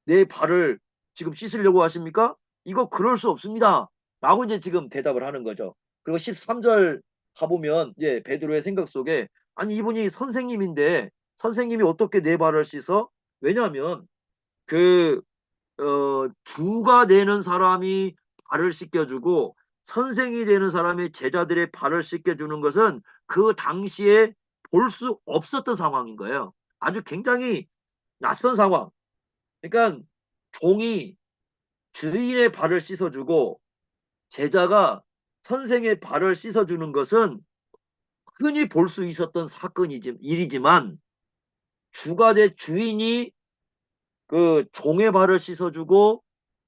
A: 내 발을 지금 씻으려고 하십니까? 이거 그럴 수 없습니다. 라고 이제 지금 대답을 하는 거죠. 그리고 13절 가보면 이제 베드로의 생각 속에 아니 이분이 선생님인데 선생님이 어떻게 내 발을 씻어? 왜냐하면 그 주가 되는 사람이 발을 씻겨주고 선생이 되는 사람이 제자들의 발을 씻겨주는 것은 그 당시에 볼 수 없었던 상황인 거예요. 아주 굉장히 낯선 상황. 그러니까 종이 주인의 발을 씻어주고 제자가 선생의 발을 씻어주는 것은 흔히 볼 수 있었던 일이지만 주가 된 주인이 그 종의 발을 씻어주고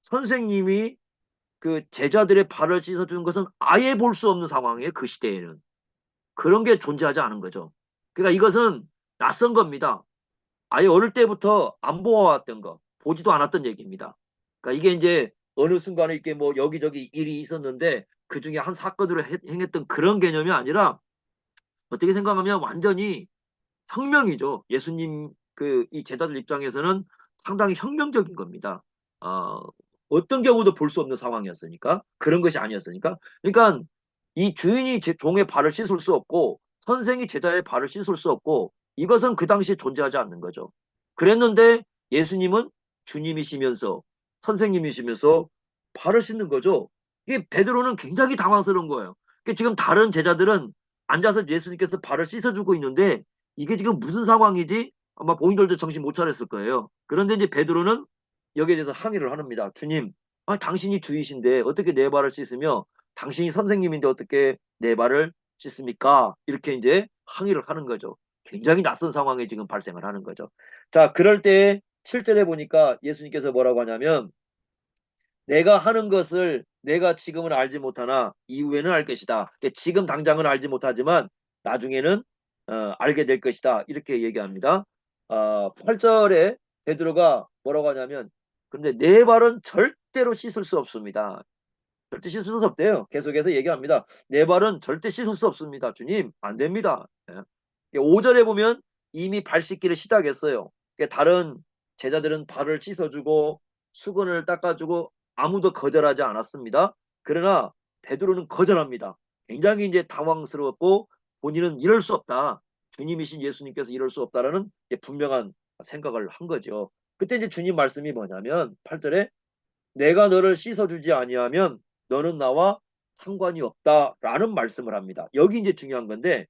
A: 선생님이 그 제자들의 발을 씻어주는 것은 아예 볼 수 없는 상황이에요. 그 시대에는. 그런 게 존재하지 않은 거죠. 그러니까 이것은 낯선 겁니다. 아예 어릴 때부터 안 보아왔던 거, 보지도 않았던 얘기입니다. 그러니까 이게 이제 어느 순간에 이렇게 뭐 여기저기 일이 있었는데 그 중에 한 사건으로 행했던 그런 개념이 아니라 어떻게 생각하면 완전히 혁명이죠. 예수님 그 이 제자들 입장에서는 상당히 혁명적인 겁니다. 어, 어떤 경우도 볼 수 없는 상황이었으니까 그런 것이 아니었으니까. 그러니까 이 주인이 종의 발을 씻을 수 없고 선생이 제자의 발을 씻을 수 없고 이것은 그 당시에 존재하지 않는 거죠. 그랬는데 예수님은 주님이시면서 선생님이시면서 발을 씻는 거죠. 이게 베드로는 굉장히 당황스러운 거예요. 지금 다른 제자들은 앉아서 예수님께서 발을 씻어주고 있는데 이게 지금 무슨 상황이지? 아마 본인들도 정신 못 차렸을 거예요. 그런데 이제 베드로는 여기에 대해서 항의를 합니다. 주님, 당신이 주이신데 어떻게 내 발을 씻으며 당신이 선생님인데 어떻게 내 발을 씻습니까? 이렇게 이제 항의를 하는 거죠. 굉장히 낯선 상황에 지금 발생을 하는 거죠. 자, 그럴 때 7절에 보니까 예수님께서 뭐라고 하냐면 내가 하는 것을 내가 지금은 알지 못하나 이후에는 알 것이다. 지금 당장은 알지 못하지만 나중에는 알게 될 것이다. 이렇게 얘기합니다. 8절에 베드로가 뭐라고 하냐면 근데 내 발은 절대로 씻을 수 없습니다. 절대 씻을 수 없대요. 계속해서 얘기합니다. 내 발은 절대 씻을 수 없습니다. 주님, 안 됩니다. 5절에 보면 이미 발 씻기를 시작했어요. 다른 제자들은 발을 씻어주고 수건을 닦아주고 아무도 거절하지 않았습니다. 그러나 베드로는 거절합니다. 굉장히 이제 당황스러웠고 본인은 이럴 수 없다. 주님이신 예수님께서 이럴 수 없다라는 분명한 생각을 한 거죠. 그때 이제 주님 말씀이 뭐냐면 8절에 내가 너를 씻어주지 아니하면 너는 나와 상관이 없다라는 말씀을 합니다. 여기 이제 중요한 건데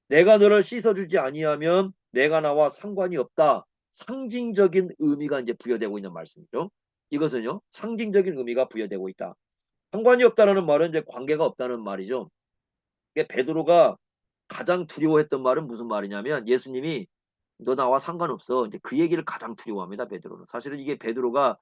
A: 내가 너를 씻어주지 아니하면 내가 나와 상관이 없다. 상징적인 의미가 이제 부여되고 있는 말씀이죠. 이것은요, 상징적인 의미가 부여되고 있다. 상관이 없다라는 말은 이제 관계가 없다는 말이죠. 이게 베드로가 가장 두려워했던 말은 무슨 말이냐면 예수님이 너 나와 상관없어. 이제 그 얘기를 가장 두려워합니다, 베드로는. 사실은 이게 베드로가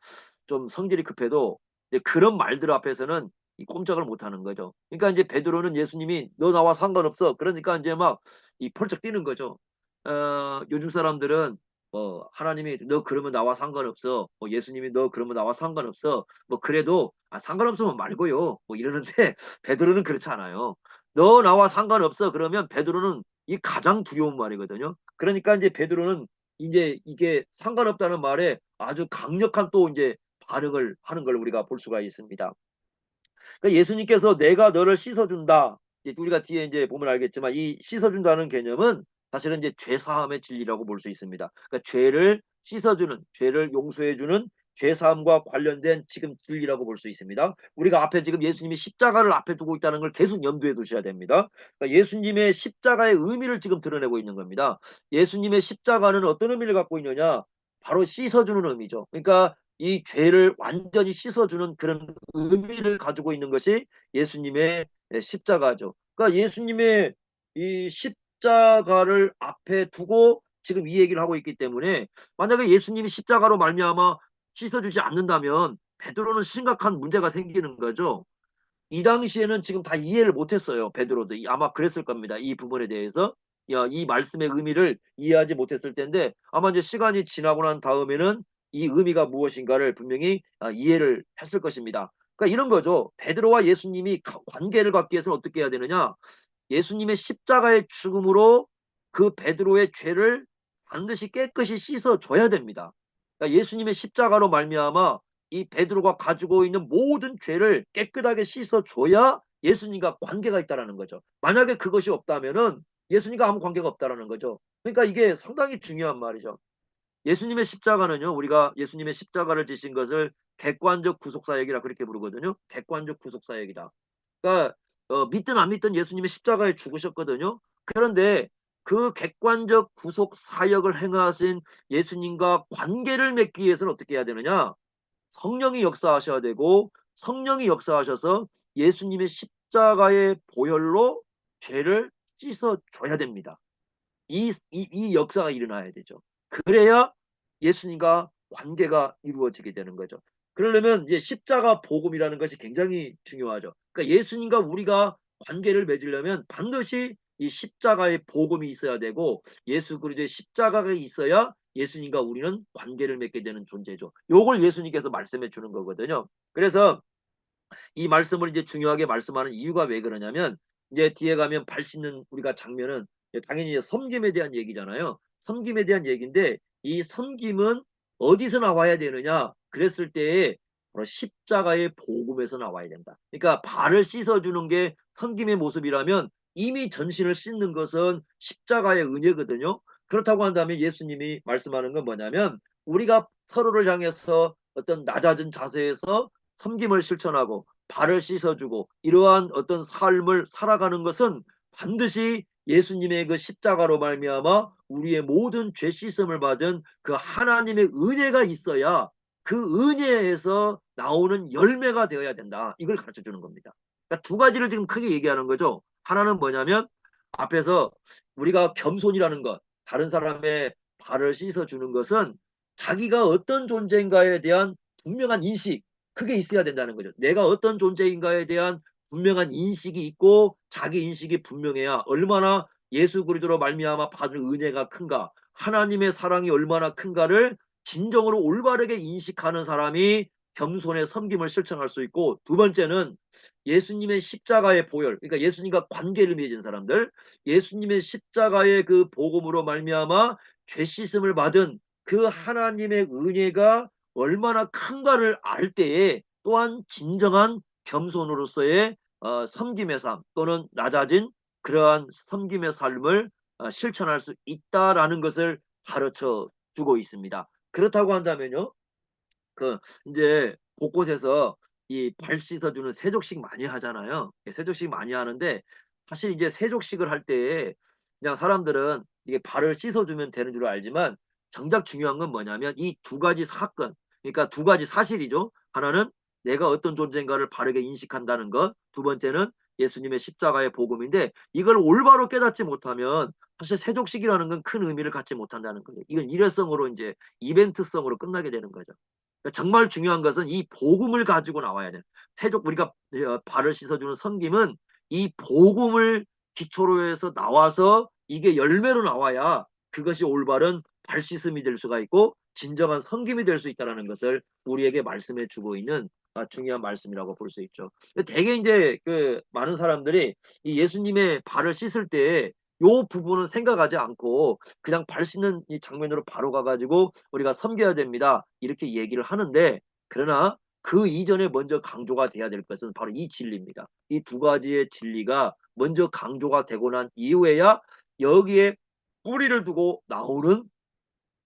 A: 좀 성질이 급해도 이제 그런 말들 앞에서는 이 꼼짝을 못 하는 거죠. 그러니까 이제 베드로는 예수님이 너 나와 상관없어. 그러니까 이제 막 이 펄쩍 뛰는 거죠. 요즘 사람들은 하나님이 너 그러면 나와 상관없어. 예수님이 너 그러면 나와 상관없어. 뭐 그래도 상관없으면 말고요. 뭐 이러는데 베드로는 그렇지 않아요. 너 나와 상관없어. 그러면 베드로는 이 가장 두려운 말이거든요. 그러니까 이제 베드로는 이제 이게 상관없다는 말에 아주 강력한 또 이제 반응을 하는 걸 우리가 볼 수가 있습니다. 그러니까 예수님께서 내가 너를 씻어준다. 우리가 뒤에 이제 보면 알겠지만 이 씻어준다는 개념은 사실은 이제 죄 사함의 진리라고 볼 수 있습니다. 그러니까 죄를 씻어주는, 죄를 용서해주는 죄 사함과 관련된 지금 진리라고 볼 수 있습니다. 우리가 앞에 지금 예수님이 십자가를 앞에 두고 있다는 걸 계속 염두에 두셔야 됩니다. 그러니까 예수님의 십자가의 의미를 지금 드러내고 있는 겁니다. 예수님의 십자가는 어떤 의미를 갖고 있느냐? 바로 씻어주는 의미죠. 그러니까 이 죄를 완전히 씻어주는 그런 의미를 가지고 있는 것이 예수님의 십자가죠. 그러니까 예수님의 이 십자가를 앞에 두고 지금 이 얘기를 하고 있기 때문에 만약에 예수님이 십자가로 말미암아 씻어주지 않는다면 베드로는 심각한 문제가 생기는 거죠. 이 당시에는 지금 다 이해를 못했어요. 베드로도 아마 그랬을 겁니다. 이 부분에 대해서 이 말씀의 의미를 이해하지 못했을 텐데 아마 이제 시간이 지나고 난 다음에는 이 의미가 무엇인가를 분명히 이해를 했을 것입니다. 그러니까 이런 거죠. 베드로와 예수님이 관계를 갖기 위해서는 어떻게 해야 되느냐? 예수님의 십자가의 죽음으로 그 베드로의 죄를 반드시 깨끗이 씻어 줘야 됩니다. 그러니까 예수님의 십자가로 말미암아 이 베드로가 가지고 있는 모든 죄를 깨끗하게 씻어 줘야 예수님과 관계가 있다라는 거죠. 만약에 그것이 없다면은 예수님과 아무 관계가 없다라는 거죠. 그러니까 이게 상당히 중요한 말이죠. 예수님의 십자가는요, 우리가 예수님의 십자가를 지신 것을 객관적 구속사역이라 그렇게 부르거든요. 객관적 구속사역이다. 그러니까 믿든 안 믿든 예수님의 십자가에 죽으셨거든요. 그런데 그 객관적 구속 사역을 행하신 예수님과 관계를 맺기 위해서는 어떻게 해야 되느냐? 성령이 역사하셔야 되고 성령이 역사하셔서 예수님의 십자가의 보혈로 죄를 씻어줘야 됩니다. 이 역사가 일어나야 되죠. 그래야 예수님과 관계가 이루어지게 되는 거죠. 그러려면 이제 십자가 복음이라는 것이 굉장히 중요하죠. 그러니까 예수님과 우리가 관계를 맺으려면 반드시 이 십자가의 복음이 있어야 되고 예수 그리스도의 십자가가 있어야 예수님과 우리는 관계를 맺게 되는 존재죠. 요걸 예수님께서 말씀해 주는 거거든요. 그래서 이 말씀을 이제 중요하게 말씀하는 이유가 왜 그러냐면 이제 뒤에 가면 발 씻는 우리가 장면은 당연히 이제 섬김에 대한 얘기잖아요. 섬김에 대한 얘기인데 이 섬김은 어디서 나와야 되느냐? 그랬을 때에 바로 십자가의 복음에서 나와야 된다. 그러니까 발을 씻어주는 게 섬김의 모습이라면 이미 전신을 씻는 것은 십자가의 은혜거든요. 그렇다고 한다면 예수님이 말씀하는 건 뭐냐면 우리가 서로를 향해서 어떤 낮아진 자세에서 섬김을 실천하고 발을 씻어주고 이러한 어떤 삶을 살아가는 것은 반드시 예수님의 그 십자가로 말미암아 우리의 모든 죄 씻음을 받은 그 하나님의 은혜가 있어야 그 은혜에서 나오는 열매가 되어야 된다. 이걸 가르쳐 주는 겁니다. 그러니까 두 가지를 지금 크게 얘기하는 거죠. 하나는 뭐냐면 앞에서 우리가 겸손이라는 것, 다른 사람의 발을 씻어주는 것은 자기가 어떤 존재인가에 대한 분명한 인식, 그게 있어야 된다는 거죠. 내가 어떤 존재인가에 대한 분명한 인식이 있고 자기 인식이 분명해야 얼마나 예수 그리스도로 말미암아 받은 은혜가 큰가, 하나님의 사랑이 얼마나 큰가를 진정으로 올바르게 인식하는 사람이 겸손의 섬김을 실천할 수 있고, 두 번째는 예수님의 십자가의 보혈, 그러니까 예수님과 관계를 맺은 사람들, 예수님의 십자가의 그 복음으로 말미암아 죄 씻음을 받은 그 하나님의 은혜가 얼마나 큰가를 알 때에 또한 진정한 겸손으로서의 섬김의 삶 또는 낮아진 그러한 섬김의 삶을 실천할 수 있다라는 것을 가르쳐 주고 있습니다. 그렇다고 한다면요, 그 이제 곳곳에서 이 발 씻어주는 세족식 많이 하잖아요. 세족식 많이 하는데, 사실 이제 세족식을 할 때 그냥 사람들은 이게 발을 씻어주면 되는 줄 알지만, 정작 중요한 건 뭐냐면 이 두 가지 사건, 그러니까 두 가지 사실이죠. 하나는 내가 어떤 존재인가를 바르게 인식한다는 것, 두 번째는 예수님의 십자가의 복음인데, 이걸 올바로 깨닫지 못하면 사실 세족식이라는 건 큰 의미를 갖지 못한다는 거예요. 이건 일회성으로 이제 이벤트성으로 끝나게 되는 거죠. 그러니까 정말 중요한 것은 이 복음을 가지고 나와야 돼요. 세족 우리가 발을 씻어주는 섬김은 이 복음을 기초로 해서 나와서 이게 열매로 나와야 그것이 올바른 발 씻음이 될 수가 있고 진정한 섬김이 될 수 있다는 것을 우리에게 말씀해 주고 있는 중요한 말씀이라고 볼 수 있죠. 대개 이제 그 많은 사람들이 이 예수님의 발을 씻을 때 요 부분은 생각하지 않고 그냥 발 씻는 이 장면으로 바로 가가지고 우리가 섬겨야 됩니다, 이렇게 얘기를 하는데, 그러나 그 이전에 먼저 강조가 돼야 될 것은 바로 이 진리입니다. 이 두 가지의 진리가 먼저 강조가 되고 난 이후에야 여기에 뿌리를 두고 나오는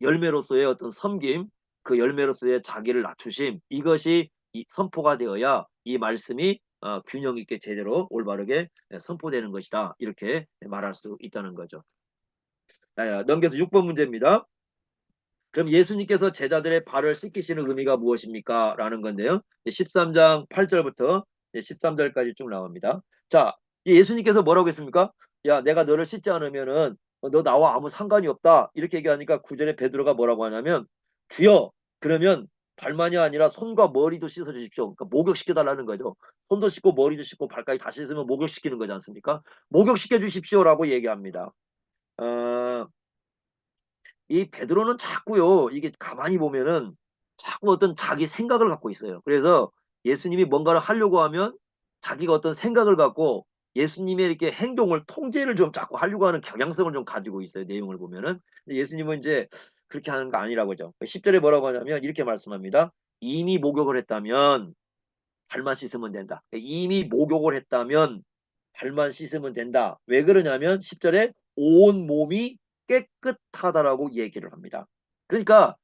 A: 열매로서의 어떤 섬김, 그 열매로서의 자기를 낮추심, 이것이 선포가 되어야 이 말씀이 균형 있게 제대로 올바르게 선포되는 것이다, 이렇게 말할 수 있다는 거죠. 넘겨서 6번 문제입니다. 그럼 예수님께서 제자들의 발을 씻기시는 의미가 무엇입니까? 라는 건데요. 13장 8절부터 13절까지 쭉 나옵니다. 자, 예수님께서 뭐라고 했습니까? 야, 내가 너를 씻지 않으면은 너 나와 아무 상관이 없다, 이렇게 얘기하니까 9절에 베드로가 뭐라고 하냐면, 주여, 그러면 발만이 아니라 손과 머리도 씻어 주십시오. 그러니까 목욕시켜 달라는 거죠. 손도 씻고 머리도 씻고 발까지 다 씻으면 목욕시키는 거지 않습니까? 목욕시켜 주십시오라고 얘기합니다. 어, 이 베드로는 자꾸요, 이게 가만히 보면은 자꾸 어떤 자기 생각을 갖고 있어요. 그래서 예수님이 뭔가를 하려고 하면 자기가 어떤 생각을 갖고 예수님의 이렇게 행동을 통제를 좀 자꾸 하려고 하는 경향성을 좀 가지고 있어요. 내용을 보면은. 근데 예수님은 이제 그렇게 하는 거 아니라고죠. 10절에 뭐라고 하냐면 이렇게 말씀합니다. 이미 목욕을 했다면 발만 씻으면 된다. 이미 목욕을 했다면 발만 씻으면 된다. 왜 그러냐면 10절에 온 몸이 깨끗하다라고 얘기를 합니다. 그러니까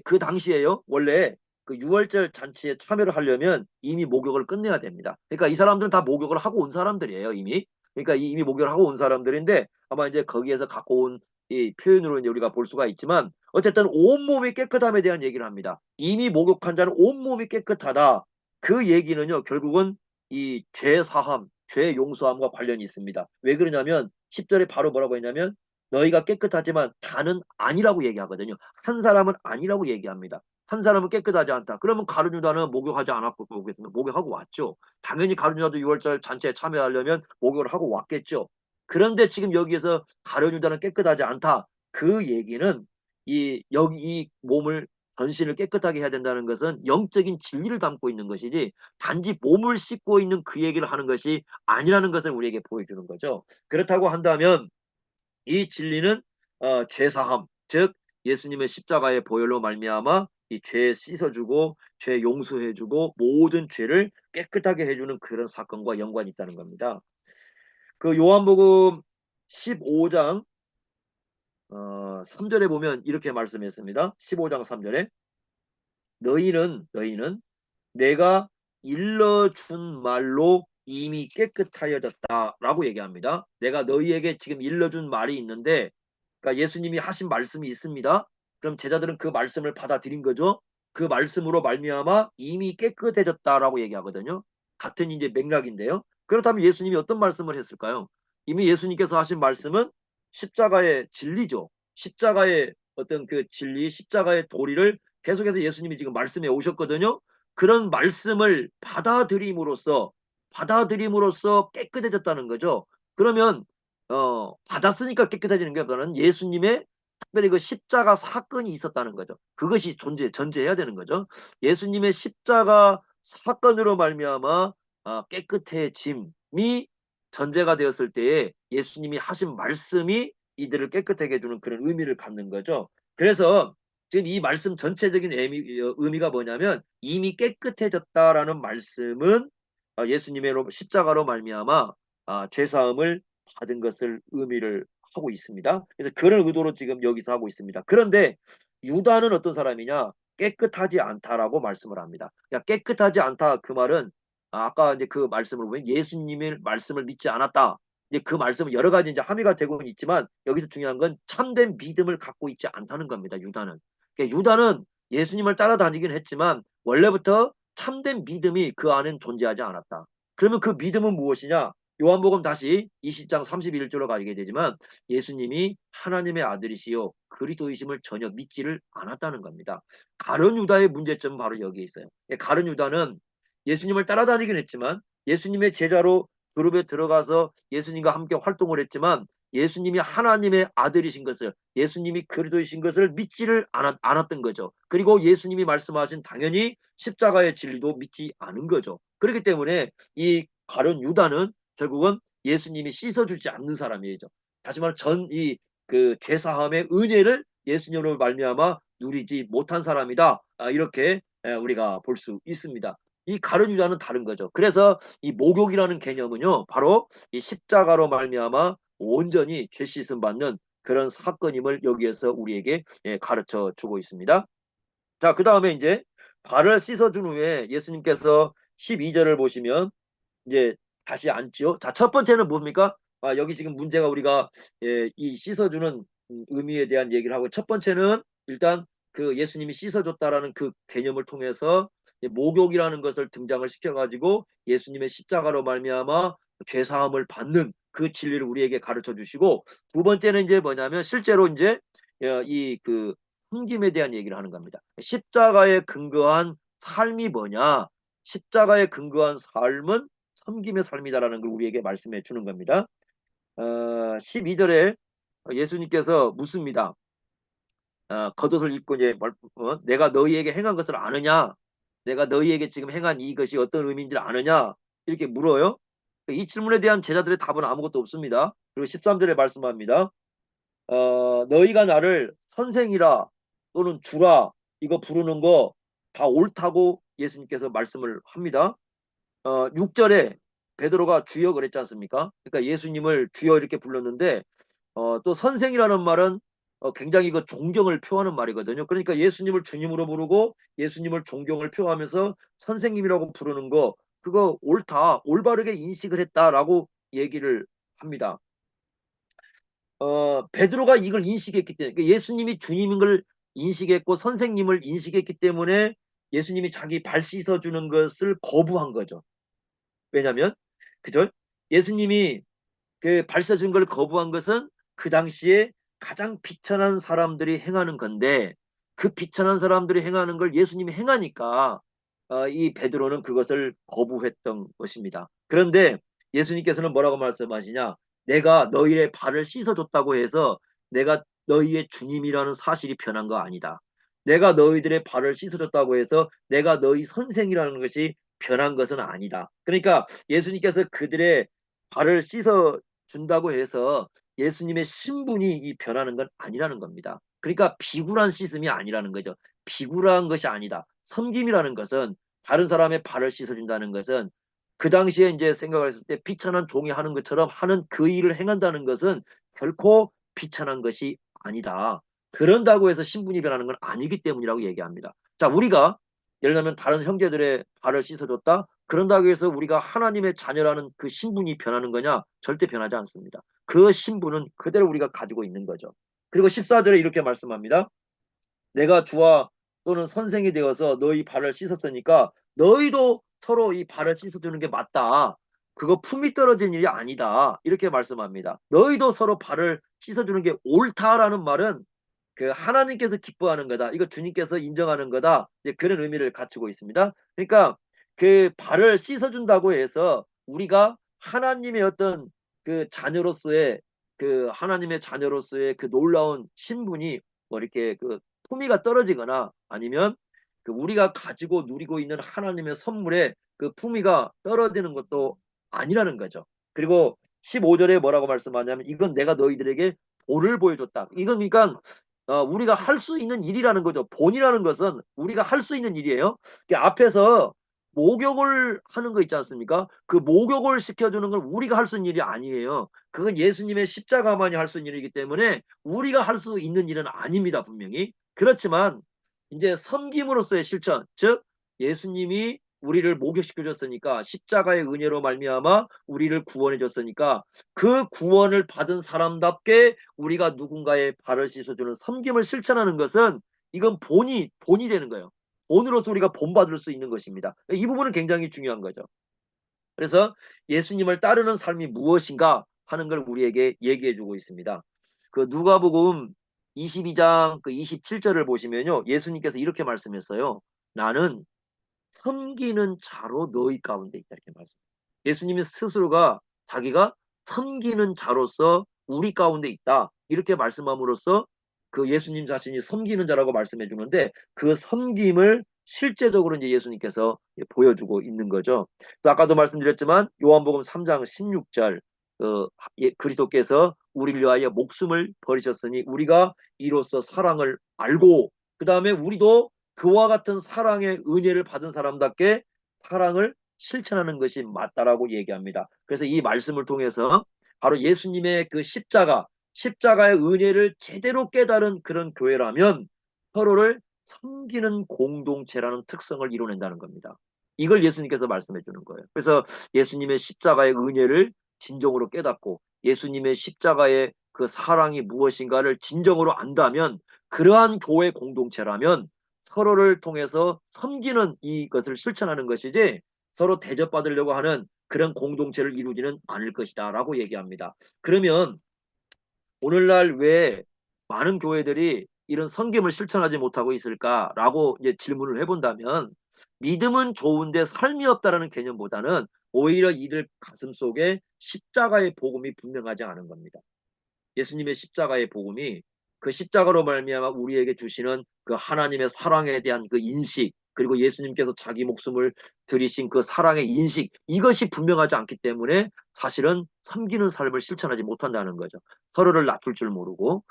A: 그 당시에요, 원래 그 6월절 잔치에 참여를 하려면 이미 목욕을 끝내야 됩니다. 그러니까 이 사람들은 다 목욕을 하고 온 사람들이에요, 이미. 그러니까 이미 목욕을 하고 온 사람들인데, 아마 이제 거기에서 갖고 온 이 표현으로 이제 우리가 볼 수가 있지만, 어쨌든 온몸이 깨끗함에 대한 얘기를 합니다. 이미 목욕한 자는 온몸이 깨끗하다. 그 얘기는요, 결국은 이 죄 사함, 죄 용서함과 관련이 있습니다. 왜 그러냐면 10절에 바로 뭐라고 했냐면, 너희가 깨끗하지만 다는 아니라고 얘기하거든요. 한 사람은 아니라고 얘기합니다. 한 사람은 깨끗하지 않다. 그러면 가룟유다는 목욕하지 않았고 목욕했습니다. 목욕하고 왔죠. 당연히 가룟유다도 6월절 잔치에 참여하려면 목욕을 하고 왔겠죠. 그런데 지금 여기에서 가룟유다는 깨끗하지 않다, 그 얘기는 이 여기 이 몸을 전신을 깨끗하게 해야 된다는 것은 영적인 진리를 담고 있는 것이지, 단지 몸을 씻고 있는 그 얘기를 하는 것이 아니라는 것을 우리에게 보여주는 거죠. 그렇다고 한다면 이 진리는 죄사함, 즉 예수님의 십자가의 보혈로 말미암아 이 죄 씻어주고 죄 용서해주고 모든 죄를 깨끗하게 해주는 그런 사건과 연관이 있다는 겁니다. 그 요한복음 15장 3절에 보면 이렇게 말씀했습니다. 15장 3절에 너희는 내가 일러준 말로 이미 깨끗하여졌다라고 얘기합니다. 내가 너희에게 지금 일러준 말이 있는데, 그러니까 예수님이 하신 말씀이 있습니다. 그럼 제자들은 그 말씀을 받아들인 거죠. 그 말씀으로 말미암아 이미 깨끗해졌다라고 얘기하거든요. 같은 이제 맥락인데요. 그렇다면 예수님이 어떤 말씀을 했을까요? 이미 예수님께서 하신 말씀은 십자가의 진리죠. 십자가의 어떤 그 진리, 십자가의 도리를 계속해서 예수님이 지금 말씀해 오셨거든요. 그런 말씀을 받아들임으로써 깨끗해졌다는 거죠. 그러면 받았으니까 깨끗해지는 게 보다는 예수님의 특별히 그 십자가 사건이 있었다는 거죠. 그것이 전제해야 되는 거죠. 예수님의 십자가 사건으로 말미암아 깨끗해짐이 전제가 되었을 때에 예수님이 하신 말씀이 이들을 깨끗하게 해주는 그런 의미를 갖는 거죠. 그래서 지금 이 말씀 전체적인 의미가 뭐냐면 이미 깨끗해졌다라는 말씀은 예수님의 십자가로 말미암아 죄사함을 받은 것을 의미를 하고 있습니다. 그래서 그런 의도로 지금 여기서 하고 있습니다. 그런데 유다는 어떤 사람이냐? 깨끗하지 않다라고 말씀을 합니다. 야, 깨끗하지 않다 그 말은 아까 이제 그 말씀을 보면 예수님의 말씀을 믿지 않았다. 이제 그 말씀은 여러 가지 이제 함의가 되고는 있지만 여기서 중요한 건 참된 믿음을 갖고 있지 않다는 겁니다. 유다는. 그러니까 유다는 예수님을 따라다니긴 했지만 원래부터 참된 믿음이 그 안엔 존재하지 않았다. 그러면 그 믿음은 무엇이냐? 요한복음 다시 20장 31절로 가게 되지만 예수님이 하나님의 아들이시요 그리스도이심을 전혀 믿지를 않았다는 겁니다. 가룟 유다의 문제점은 바로 여기에 있어요. 가룟 유다는 예수님을 따라다니긴 했지만 예수님의 제자로 그룹에 들어가서 예수님과 함께 활동을 했지만 예수님이 하나님의 아들이신 것을 예수님이 그리스도이신 것을 믿지를 않았던 거죠. 그리고 예수님이 말씀하신 당연히 십자가의 진리도 믿지 않은 거죠. 그렇기 때문에 이 가룟 유다는 결국은 예수님이 씻어주지 않는 사람이죠. 다시 말해 이 그 죄사함의 은혜를 예수님으로 말미암아 누리지 못한 사람이다. 이렇게 우리가 볼 수 있습니다. 이 가룟 유다는 다른 거죠. 그래서 이 목욕이라는 개념은요, 바로 이 십자가로 말미암아 온전히 죄 씻음 받는 그런 사건임을 여기에서 우리에게 가르쳐 주고 있습니다. 자, 그 다음에 이제 발을 씻어준 후에 예수님께서 12절을 보시면 이제 다시 앉지요. 자, 첫 번째는 뭡니까? 여기 지금 문제가 우리가 이 씻어주는 의미에 대한 얘기를 하고 첫 번째는 일단 그 예수님이 씻어줬다라는 그 개념을 통해서 목욕이라는 것을 등장을 시켜가지고 예수님의 십자가로 말미암아 죄 사함을 받는 그 진리를 우리에게 가르쳐 주시고 두 번째는 이제 뭐냐면 실제로 이제 이그 섬김에 대한 얘기를 하는 겁니다. 십자가에 근거한 삶이 뭐냐? 십자가에 근거한 삶은 섬김의 삶이다라는 걸 우리에게 말씀해 주는 겁니다. 12절에 예수님께서 묻습니다. 겉옷을 입고 이제 내가 너희에게 행한 것을 아느냐? 내가 너희에게 지금 행한 이것이 어떤 의미인지를 아느냐? 이렇게 물어요. 이 질문에 대한 제자들의 답은 아무것도 없습니다. 그리고 13절에 말씀합니다. 너희가 나를 선생이라 또는 주라 이거 부르는 거 다 옳다고 예수님께서 말씀을 합니다. 6절에 베드로가 주여 그랬지 않습니까? 그러니까 예수님을 주여 이렇게 불렀는데 또 선생이라는 말은 굉장히 그 존경을 표하는 말이거든요. 그러니까 예수님을 주님으로 부르고 예수님을 존경을 표하면서 선생님이라고 부르는 거 그거 옳다, 올바르게 인식을 했다라고 얘기를 합니다. 베드로가 이걸 인식했기 때문에 그러니까 예수님이 주님인 걸 인식했고 선생님을 인식했기 때문에 예수님이 자기 발 씻어주는 것을 거부한 거죠. 왜냐하면 그죠? 예수님이 그 발사준 걸 거부한 것은 그 당시에 가장 비천한 사람들이 행하는 건데 그 비천한 사람들이 행하는 걸 예수님이 행하니까 이 베드로는 그것을 거부했던 것입니다. 그런데 예수님께서는 뭐라고 말씀하시냐? 내가 너희의 발을 씻어줬다고 해서 내가 너희의 주님이라는 사실이 변한 거 아니다. 내가 너희들의 발을 씻어줬다고 해서 내가 너희 선생이라는 것이 변한 것은 아니다. 그러니까 예수님께서 그들의 발을 씻어 준다고 해서 예수님의 신분이 이 변하는 건 아니라는 겁니다. 그러니까 비굴한 씻음이 아니라는 거죠. 비굴한 것이 아니다. 섬김이라는 것은 다른 사람의 발을 씻어준다는 것은 그 당시에 이제 생각을 했을 때 비천한 종이 하는 것처럼 하는 그 일을 행한다는 것은 결코 비천한 것이 아니다. 그런다고 해서 신분이 변하는 건 아니기 때문이라고 얘기합니다. 자, 우리가 예를 들면 다른 형제들의 발을 씻어줬다? 그런다고 해서 우리가 하나님의 자녀라는 그 신분이 변하는 거냐? 절대 변하지 않습니다. 그 신분은 그대로 우리가 가지고 있는 거죠. 그리고 14절에 이렇게 말씀합니다. 내가 주와 또는 선생이 되어서 너희 발을 씻었으니까 너희도 서로 이 발을 씻어주는 게 맞다. 그거 품이 떨어진 일이 아니다. 이렇게 말씀합니다. 너희도 서로 발을 씻어주는 게 옳다라는 말은 그 하나님께서 기뻐하는 거다. 이거 주님께서 인정하는 거다. 이제 그런 의미를 갖추고 있습니다. 그러니까 그 발을 씻어준다고 해서 우리가 하나님의 어떤 그 자녀로서의 그 하나님의 자녀로서의 그 놀라운 신분이 뭐 이렇게 그 품위가 떨어지거나 아니면 그 우리가 가지고 누리고 있는 하나님의 선물에 그 품위가 떨어지는 것도 아니라는 거죠. 그리고 15절에 뭐라고 말씀하냐면 이건 내가 너희들에게 본을 보여줬다. 이건 그러니까 우리가 할 수 있는 일이라는 거죠. 본이라는 것은 우리가 할 수 있는 일이에요. 앞에서 목욕을 하는 거 있지 않습니까? 그 목욕을 시켜주는 건 우리가 할 수 있는 일이 아니에요. 그건 예수님의 십자가만이 할 수 있는 일이기 때문에 우리가 할 수 있는 일은 아닙니다, 분명히. 그렇지만 이제 섬김으로서의 실천, 즉 예수님이 우리를 목욕시켜 줬으니까 십자가의 은혜로 말미암아 우리를 구원해 줬으니까 그 구원을 받은 사람답게 우리가 누군가의 발을 씻어주는 섬김을 실천하는 것은 이건 본이 되는 거예요. 본으로서 우리가 본받을 수 있는 것입니다. 이 부분은 굉장히 중요한 거죠. 그래서 예수님을 따르는 삶이 무엇인가 하는 걸 우리에게 얘기해 주고 있습니다. 그 누가복음 22장 그 27절을 보시면요. 예수님께서 이렇게 말씀했어요. 나는 섬기는 자로 너희 가운데 있다 이렇게 말씀. 예수님이 스스로가 자기가 섬기는 자로서 우리 가운데 있다 이렇게 말씀함으로써 그 예수님 자신이 섬기는 자라고 말씀해 주는데 그 섬김을 실제적으로 이제 예수님께서 보여주고 있는 거죠. 또 아까도 말씀드렸지만 요한복음 3장 16절 그리스도께서 우리를 위하여 목숨을 버리셨으니 우리가 이로써 사랑을 알고 그 다음에 우리도 그와 같은 사랑의 은혜를 받은 사람답게 사랑을 실천하는 것이 맞다라고 얘기합니다. 그래서 이 말씀을 통해서 바로 예수님의 그 십자가의 은혜를 제대로 깨달은 그런 교회라면 서로를 섬기는 공동체라는 특성을 이뤄낸다는 겁니다. 이걸 예수님께서 말씀해 주는 거예요. 그래서 예수님의 십자가의 은혜를 진정으로 깨닫고 예수님의 십자가의 그 사랑이 무엇인가를 진정으로 안다면 그러한 교회 공동체라면 서로를 통해서 섬기는 이것을 실천하는 것이지 서로 대접받으려고 하는 그런 공동체를 이루지는 않을 것이다 라고 얘기합니다. 그러면 오늘날 왜 많은 교회들이 이런 섬김을 실천하지 못하고 있을까라고 이제 질문을 해본다면 믿음은 좋은데 삶이 없다라는 개념보다는 오히려 이들 가슴 속에 십자가의 복음이 분명하지 않은 겁니다. 예수님의 십자가의 복음이 그 십자가로 말미암아 우리에게 주시는 그 하나님의 사랑에 대한 그 인식 그리고 예수님께서 자기 목숨을 들이신 그 사랑의 인식 이것이 분명하지 않기 때문에 사실은 섬기는 삶을 실천하지 못한다는 거죠. 서로를 낮출 줄 모르고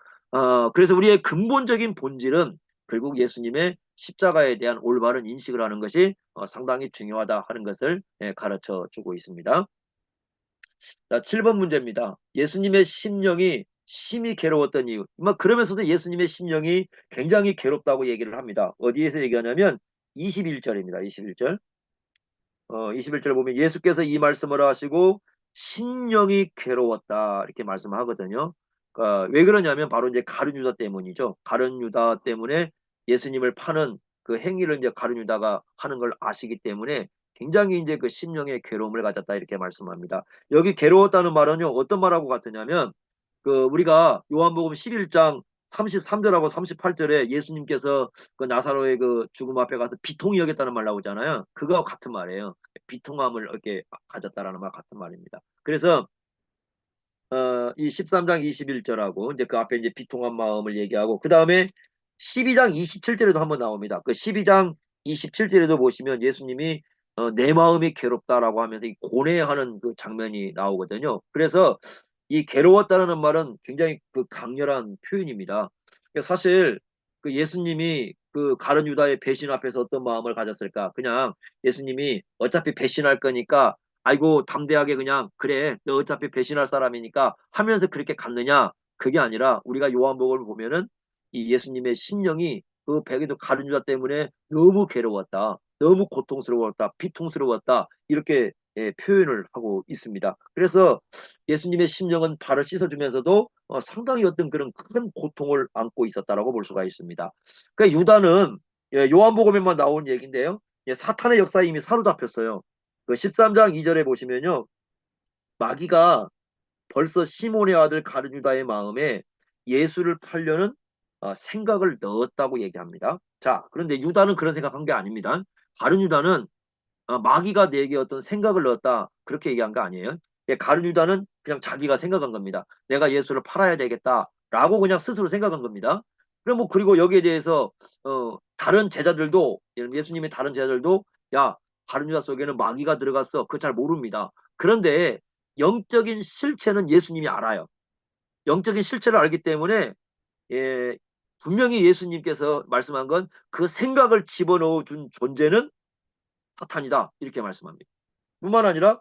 A: 그래서 우리의 근본적인 본질은 결국 예수님의 십자가에 대한 올바른 인식을 하는 것이 상당히 중요하다 하는 것을 가르쳐 주고 있습니다. 자, 7번 문제입니다. 예수님의 심령이 심히 괴로웠던 이유. 그러면서도 예수님의 심령이 굉장히 괴롭다고 얘기를 합니다. 어디에서 얘기하냐면 21절입니다. 21절. 21절 보면 예수께서 이 말씀을 하시고 심령이 괴로웠다 이렇게 말씀하거든요. 왜 그러냐면 바로 이제 가룟 유다 때문이죠. 가룟 유다 때문에 예수님을 파는 그 행위를 이제 가룟 유다가 하는 걸 아시기 때문에 굉장히 이제 그 심령의 괴로움을 가졌다 이렇게 말씀합니다. 여기 괴로웠다는 말은요 어떤 말하고 같으냐면 그 우리가 요한복음 11장 33절하고 38절에 예수님께서 그 나사로의 그 죽음 앞에 가서 비통히 여겼다는 말 나오잖아요. 그거와 같은 말이에요. 비통함을 이렇게 가졌다라는 말 같은 말입니다. 그래서 이 13장 21절하고 이제 그 앞에 이제 비통한 마음을 얘기하고 그 다음에 12장 27절에도 한번 나옵니다. 그 12장 27절에도 보시면 예수님이 내 마음이 괴롭다라고 하면서 이 고뇌하는 그 장면이 나오거든요. 그래서 이 괴로웠다는 말은 굉장히 그 강렬한 표현입니다. 사실 그 예수님이 그 가룟 유다의 배신 앞에서 어떤 마음을 가졌을까? 그냥 예수님이 어차피 배신할 거니까 아이고 담대하게 그냥 그래 너 어차피 배신할 사람이니까 하면서 그렇게 갔느냐? 그게 아니라 우리가 요한복음을 보면은 이 예수님의 심령이 그 베개도 가룟 유다 때문에 너무 괴로웠다. 너무 고통스러웠다. 비통스러웠다. 이렇게 표현을 하고 있습니다. 그래서 예수님의 심령은 발을 씻어주면서도 상당히 어떤 그런 큰 고통을 안고 있었다라고 볼 수가 있습니다. 그러니까 유다는 요한복음에만 나온 얘기인데요. 사탄의 역사에 이미 사로잡혔어요. 그 13장 2절에 보시면요. 마귀가 벌써 시몬의 아들 가룟 유다의 마음에 예수를 팔려는 생각을 넣었다고 얘기합니다. 자, 그런데 유다는 그런 생각한 게 아닙니다. 가룟 유다는 마귀가 내게 어떤 생각을 넣었다 그렇게 얘기한 거 아니에요. 가룟 유다는 그냥 자기가 생각한 겁니다. 내가 예수를 팔아야 되겠다라고 그냥 스스로 생각한 겁니다. 그럼 뭐 그리고 여기에 대해서 다른 제자들도 예수님의 다른 제자들도 야 다른 유다 속에는 마귀가 들어갔어. 그거 잘 모릅니다. 그런데 영적인 실체는 예수님이 알아요. 영적인 실체를 알기 때문에 예, 분명히 예수님께서 말씀한 건 그 생각을 집어넣어 준 존재는 사탄이다. 이렇게 말씀합니다. 뿐만 아니라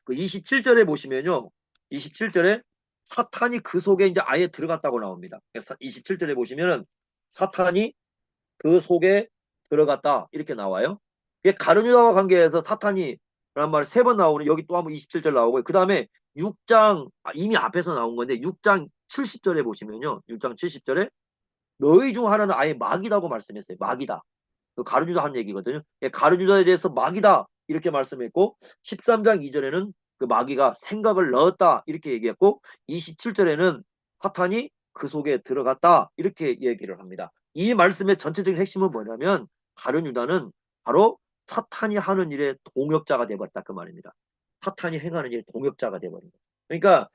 A: 그 27절에 보시면요. 27절에 사탄이 그 속에 이제 아예 들어갔다고 나옵니다. 27절에 보시면은 사탄이 그 속에 들어갔다. 이렇게 나와요. 이게 가룟유다와 관계해서 사탄이 라는 말 세 번 나오는 여기 또 한번 27절 나오고요. 그 다음에 6장 이미 앞에서 나온 건데 6장 70절에 보시면요. 6장 70절에 너희 중 하나는 아예 마귀다고 말씀했어요. 마귀다. 그 가룟유다 한 얘기거든요. 예, 가룟유다에 대해서 마귀다 이렇게 말씀했고 13장 2절에는 그 마귀가 생각을 넣었다 이렇게 얘기했고 27절에는 사탄이 그 속에 들어갔다 이렇게 얘기를 합니다. 이 말씀의 전체적인 핵심은 뭐냐면 가룟유다는 바로 사탄이 하는 일의 동역자가 되어버렸다 그 말입니다. 사탄이 행하는 일의 동역자가 되어버린 거예요. 그러니까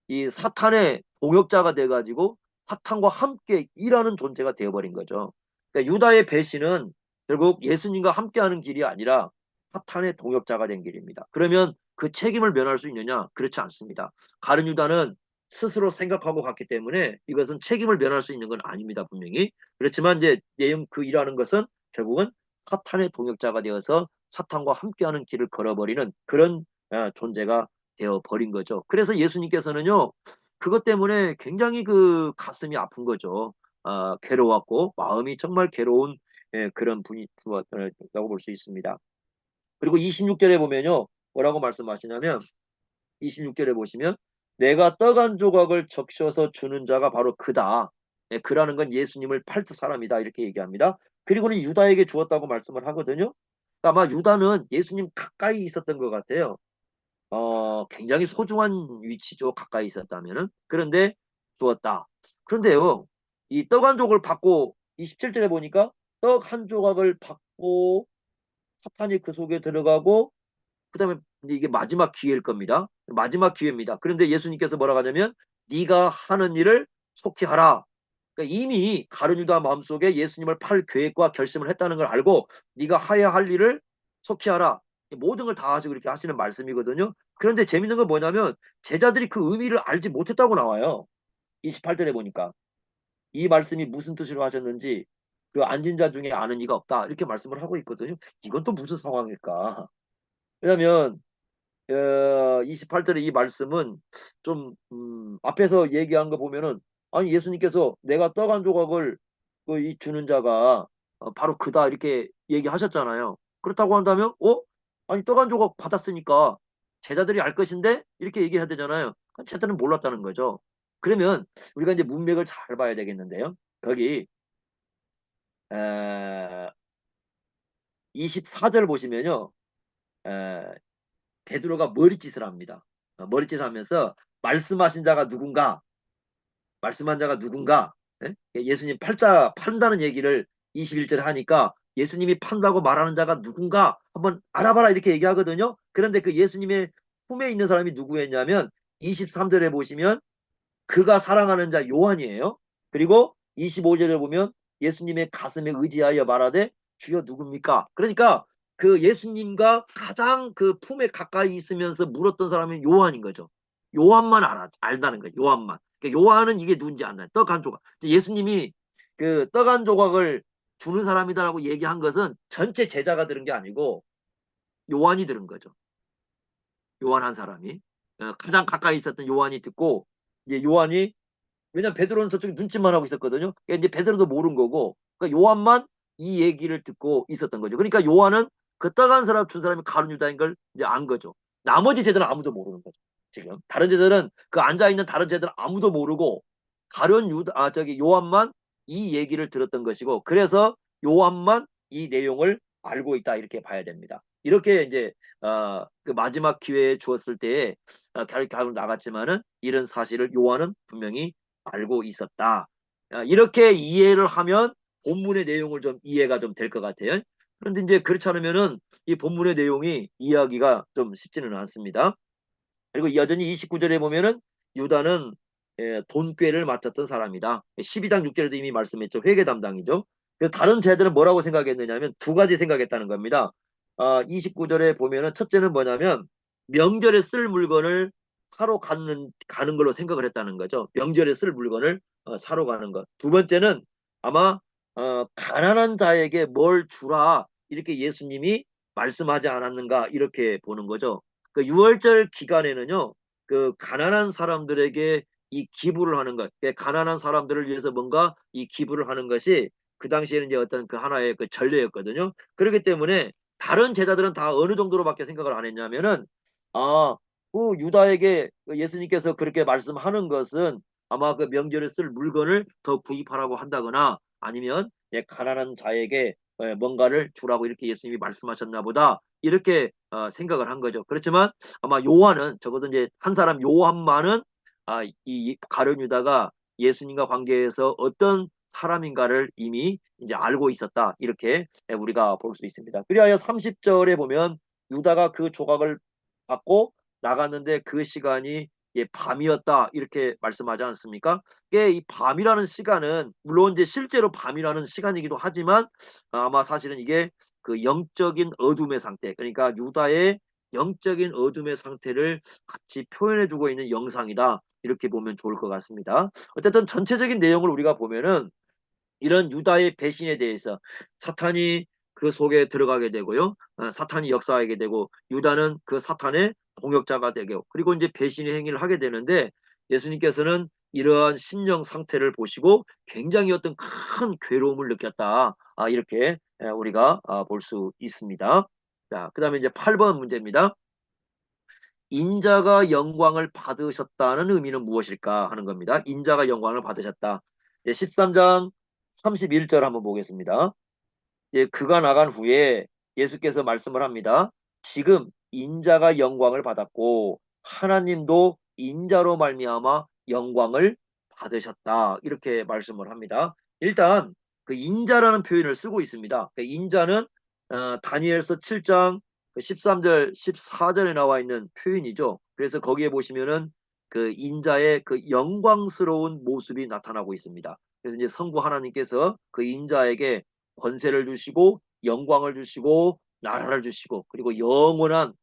A: 이 사탄의 동역자가 돼가지고 사탄과 함께 일하는 존재가 되어버린 거죠. 그러니까 유다의 배신은 결국 예수님과 함께하는 길이 아니라 사탄의 동역자가 된 길입니다. 그러면 그 책임을 면할 수 있느냐? 그렇지 않습니다. 가룟 유다는 스스로 생각하고 갔기 때문에 이것은 책임을 면할 수 있는 건 아닙니다. 분명히. 그렇지만 이제 내용 그 일하는 것은 결국은 사탄의 동역자가 되어서 사탄과 함께하는 길을 걸어버리는 그런 존재가 되어 버린 거죠. 그래서 예수님께서는요, 그것 때문에 굉장히 그 가슴이 아픈 거죠. 괴로웠고 마음이 정말 괴로운 그런 분이라고 볼 수 있습니다. 그리고 26절에 보면요, 뭐라고 말씀하시냐면 26절에 보시면 내가 떡 한 조각을 적셔서 주는 자가 바로 그다. 그라는 건 예수님을 팔 사람이다 이렇게 얘기합니다. 그리고는 유다에게 주었다고 말씀을 하거든요. 아마 유다는 예수님 가까이 있었던 것 같아요. 굉장히 소중한 위치죠. 가까이 있었다면은. 그런데 주었다. 그런데요, 이 떡 한 조각을 받고 27절에 보니까 떡 한 조각을 받고 사탄이 그 속에 들어가고 그다음에 이게 마지막 기회일 겁니다. 마지막 기회입니다. 그런데 예수님께서 뭐라고 하냐면 네가 하는 일을 속히 하라. 그러니까 이미 가룟 유다 마음속에 예수님을 팔 계획과 결심을 했다는 걸 알고 네가 하야 할 일을 속히 하라. 모든 걸 다 하시고 이렇게 하시는 말씀이거든요. 그런데 재밌는 건 뭐냐면 제자들이 그 의미를 알지 못했다고 나와요. 28절에 보니까 이 말씀이 무슨 뜻으로 하셨는지 그 앉은 자 중에 아는 이가 없다 이렇게 말씀을 하고 있거든요. 이건 또 무슨 상황일까? 왜냐하면 28절의 이 말씀은 좀 앞에서 얘기한 거 보면은 아니 예수님께서 내가 떡 한 조각을 이 주는 자가 바로 그다 이렇게 얘기하셨잖아요. 그렇다고 한다면 아니 떡 한 조각 받았으니까 제자들이 알 것인데 이렇게 얘기해야 되잖아요. 제자들은 몰랐다는 거죠. 그러면 우리가 이제 문맥을 잘 봐야 되겠는데요. 거기 에, 24절 보시면요. 에, 베드로가 머리짓을 합니다. 머리짓을 하면서 말씀하신 자가 누군가, 말씀한 자가 누군가, 예? 예수님 팔자 판다는 얘기를 21절에 하니까 예수님이 판다고 말하는 자가 누군가 한번 알아봐라 이렇게 얘기하거든요. 그런데 그 예수님의 품에 있는 사람이 누구였냐면 23절에 보시면 그가 사랑하는 자 요한이에요. 그리고 25절에 보면 예수님의 가슴에 의지하여 말하되 주여 누굽니까? 그러니까 그 예수님과 가장 그 품에 가까이 있으면서 물었던 사람이 요한인 거죠. 요한만 알다는 거예요. 요한만. 그러니까 요한은 이게 누군지 안다. 떡 한 조각. 예수님이 그 떡 한 조각을 주는 사람이다라고 얘기한 것은 전체 제자가 들은 게 아니고 요한이 들은 거죠. 요한 한 사람이. 가장 가까이 있었던 요한이 듣고 이제 요한이 왜냐면 베드로는 저쪽에 눈짓만 하고 있었거든요. 그러니까 이제 베드로도 모른 거고, 그러니까 요한만 이 얘기를 듣고 있었던 거죠. 그러니까 요한은 그 떡 한 사람 준 사람이 가룟 유다인 걸 이제 안 거죠. 나머지 제들은 아무도 모르는 거죠. 지금 다른 제들은 그 앉아 있는 다른 제들은 아무도 모르고 가룟 유다 저기 요한만 이 얘기를 들었던 것이고, 그래서 요한만 이 내용을 알고 있다 이렇게 봐야 됩니다. 이렇게 이제 그 마지막 기회에 주었을 때에 결국 나갔지만은 이런 사실을 요한은 분명히 알고 있었다. 이렇게 이해를 하면 본문의 내용을 좀 이해가 좀 될 것 같아요. 그런데 이제 그렇지 않으면은 이 본문의 내용이 이해하기가 좀 쉽지는 않습니다. 그리고 여전히 29절에 보면은 유다는 돈꾀를 맡았던 사람이다. 12장 6절에도 이미 말씀했죠. 회계 담당이죠. 그래서 다른 제자들은 뭐라고 생각했느냐면 두 가지 생각했다는 겁니다. 29절에 보면은 첫째는 뭐냐면 명절에 쓸 물건을 사러 가는 걸로 생각을 했다는 거죠. 명절에 쓸 물건을 사러 가는 것. 두 번째는 아마 가난한 자에게 뭘 주라 이렇게 예수님이 말씀하지 않았는가 이렇게 보는 거죠. 그 6월절 기간에는요, 그 가난한 사람들에게 이 기부를 하는 것, 가난한 사람들을 위해서 뭔가 이 기부를 하는 것이 그 당시에는 이제 어떤 그 하나의 그 전례였거든요. 그렇기 때문에 다른 제자들은 다 어느 정도로밖에 생각을 안 했냐면은 아, 그 유다에게 그 예수님께서 그렇게 말씀하는 것은 아마 그 명절에 쓸 물건을 더 구입하라고 한다거나 아니면 가난한 자에게 뭔가를 주라고 이렇게 예수님이 말씀하셨나 보다 이렇게 생각을 한 거죠. 그렇지만 아마 요한은 적어도 이제 한 사람 요한만은 이 가룟 유다가 예수님과 관계에서 어떤 사람인가를 이미 이제 알고 있었다. 이렇게 우리가 볼 수 있습니다. 그리하여 30절에 보면 유다가 그 조각을 받고 나갔는데 그 시간이 밤이었다. 이렇게 말씀하지 않습니까? 이 밤이라는 시간은 물론 이제 실제로 밤이라는 시간이기도 하지만 아마 사실은 이게 그 영적인 어둠의 상태, 그러니까 유다의 영적인 어둠의 상태를 같이 표현해주고 있는 영상이다. 이렇게 보면 좋을 것 같습니다. 어쨌든 전체적인 내용을 우리가 보면은 이런 유다의 배신에 대해서 사탄이 그 속에 들어가게 되고요. 사탄이 역사하게 되고 유다는 그 사탄의 동역자가 되고 그리고 이제 배신의 행위를 하게 되는데 예수님께서는 이러한 심령 상태를 보시고 굉장히 어떤 큰 괴로움을 느꼈다. 이렇게 우리가 볼 수 있습니다. 자, 그 다음에 이제 8번 문제입니다. 인자가 영광을 받으셨다는 의미는 무엇일까 하는 겁니다. 인자가 영광을 받으셨다. 13장 31절 한번 보겠습니다. 그가 나간 후에 예수께서 말씀을 합니다. 지금 인자가 영광을 받았고 하나님도 인자로 말미암아 영광을 받으셨다. 이렇게 말씀을 합니다. 일단 그 인자라는 표현을 쓰고 있습니다. 그 인자는 다니엘서 7장 13절, 14절에 나와 있는 표현이죠. 그래서 거기에 보시면은 그 인자의 그 영광스러운 모습이 나타나고 있습니다. 그래서 이제 성부 하나님께서 그 인자에게 권세를 주시고 영광을 주시고 나라를 주시고 그리고 영원한